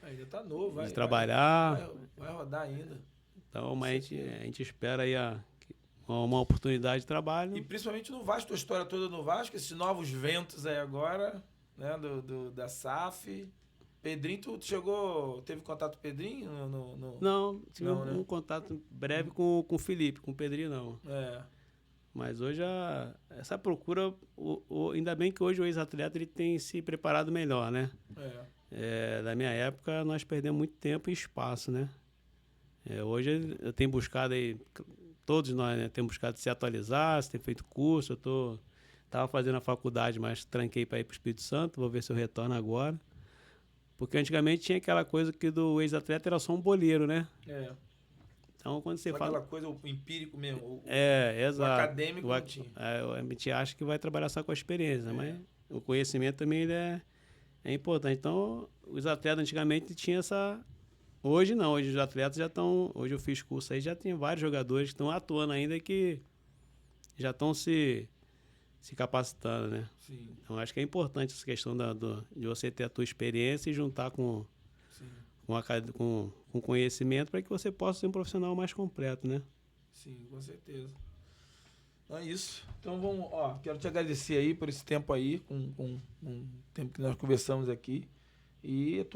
Ainda tá novo, de trabalhar. Vai rodar ainda. Então, mas a gente espera aí uma oportunidade de trabalho. E principalmente no Vasco, tua história toda no Vasco, esses novos ventos aí agora, né, da SAF. Pedrinho, tu teve contato com o Pedrinho? Não, tive Não, né? um contato breve com o Felipe, com o Pedrinho não. Mas hoje essa procura, ainda bem que hoje o ex-atleta ele tem se preparado melhor, né? Da minha época, nós perdemos muito tempo e espaço, né? Hoje eu tenho buscado aí, todos nós, né, temos buscado se atualizar, se ter feito curso. Eu tava fazendo a faculdade, mas tranquei para ir para o Espírito Santo, vou ver se eu retorno agora. Porque antigamente tinha aquela coisa que do ex-atleta era só um boleiro, né? Então, quando você fala... Aquela coisa, o empírico mesmo. Exato. O acadêmico não tinha. A gente acha que vai trabalhar só com a experiência, mas o conhecimento também ele é importante. Então, os atletas antigamente tinham essa... Hoje não, hoje os atletas já estão... Hoje eu fiz curso aí, já tem vários jogadores que estão atuando ainda que já estão se capacitando, né? Sim. Então, acho que é importante essa questão de você ter a tua experiência e juntar com conhecimento para que você possa ser um profissional mais completo, né? Sim, com certeza. Então é isso. Então quero te agradecer aí por esse tempo aí, com o tempo que nós conversamos aqui. E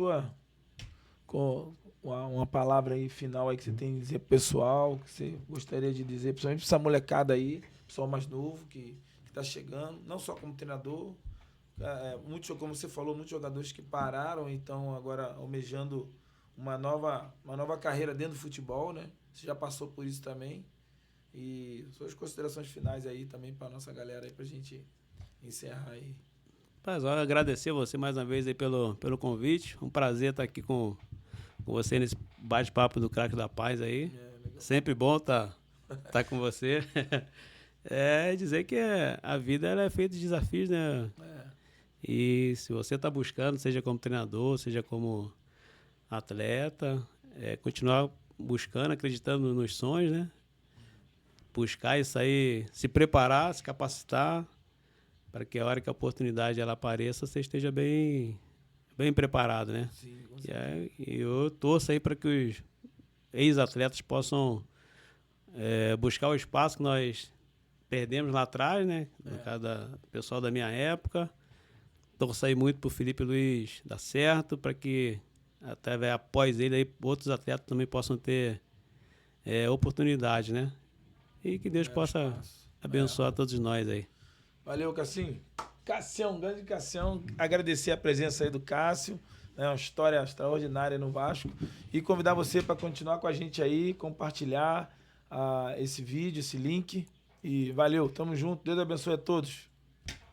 com uma palavra aí final aí que você tem a dizer pro pessoal, que você gostaria de dizer, principalmente pra essa molecada aí, pessoal mais novo que tá chegando, não só como treinador, como você falou, muitos jogadores que pararam, então agora almejando uma nova carreira dentro do futebol, né? Você já passou por isso também. E suas considerações finais aí também para nossa galera aí, pra gente encerrar aí. Mas agradecer você mais uma vez aí pelo convite. Um prazer estar aqui com você nesse bate-papo do Craque da Paz aí. Sempre bom tá com você. Dizer que a vida ela é feita de desafios, né? E se você está buscando, seja como treinador, seja como atleta, continuar buscando, acreditando nos sonhos, né? Buscar isso aí, se preparar, se capacitar, para que a hora que a oportunidade ela apareça, você esteja bem preparado, né? Sim, e eu torço aí para que os ex-atletas possam buscar o espaço que nós perdemos lá atrás, né? No caso do pessoal da minha época. Torço aí muito pro Felipe Luiz dar certo, para que até após ele aí, outros atletas também possam ter oportunidade, né? E que Deus possa abençoar todos nós aí. Valeu, Cassinho. Cassião, grande Cassião. Agradecer a presença aí do Cássio, né? Uma história extraordinária no Vasco. E convidar você para continuar com a gente aí, compartilhar esse vídeo, esse link. E valeu, tamo junto. Deus abençoe a todos.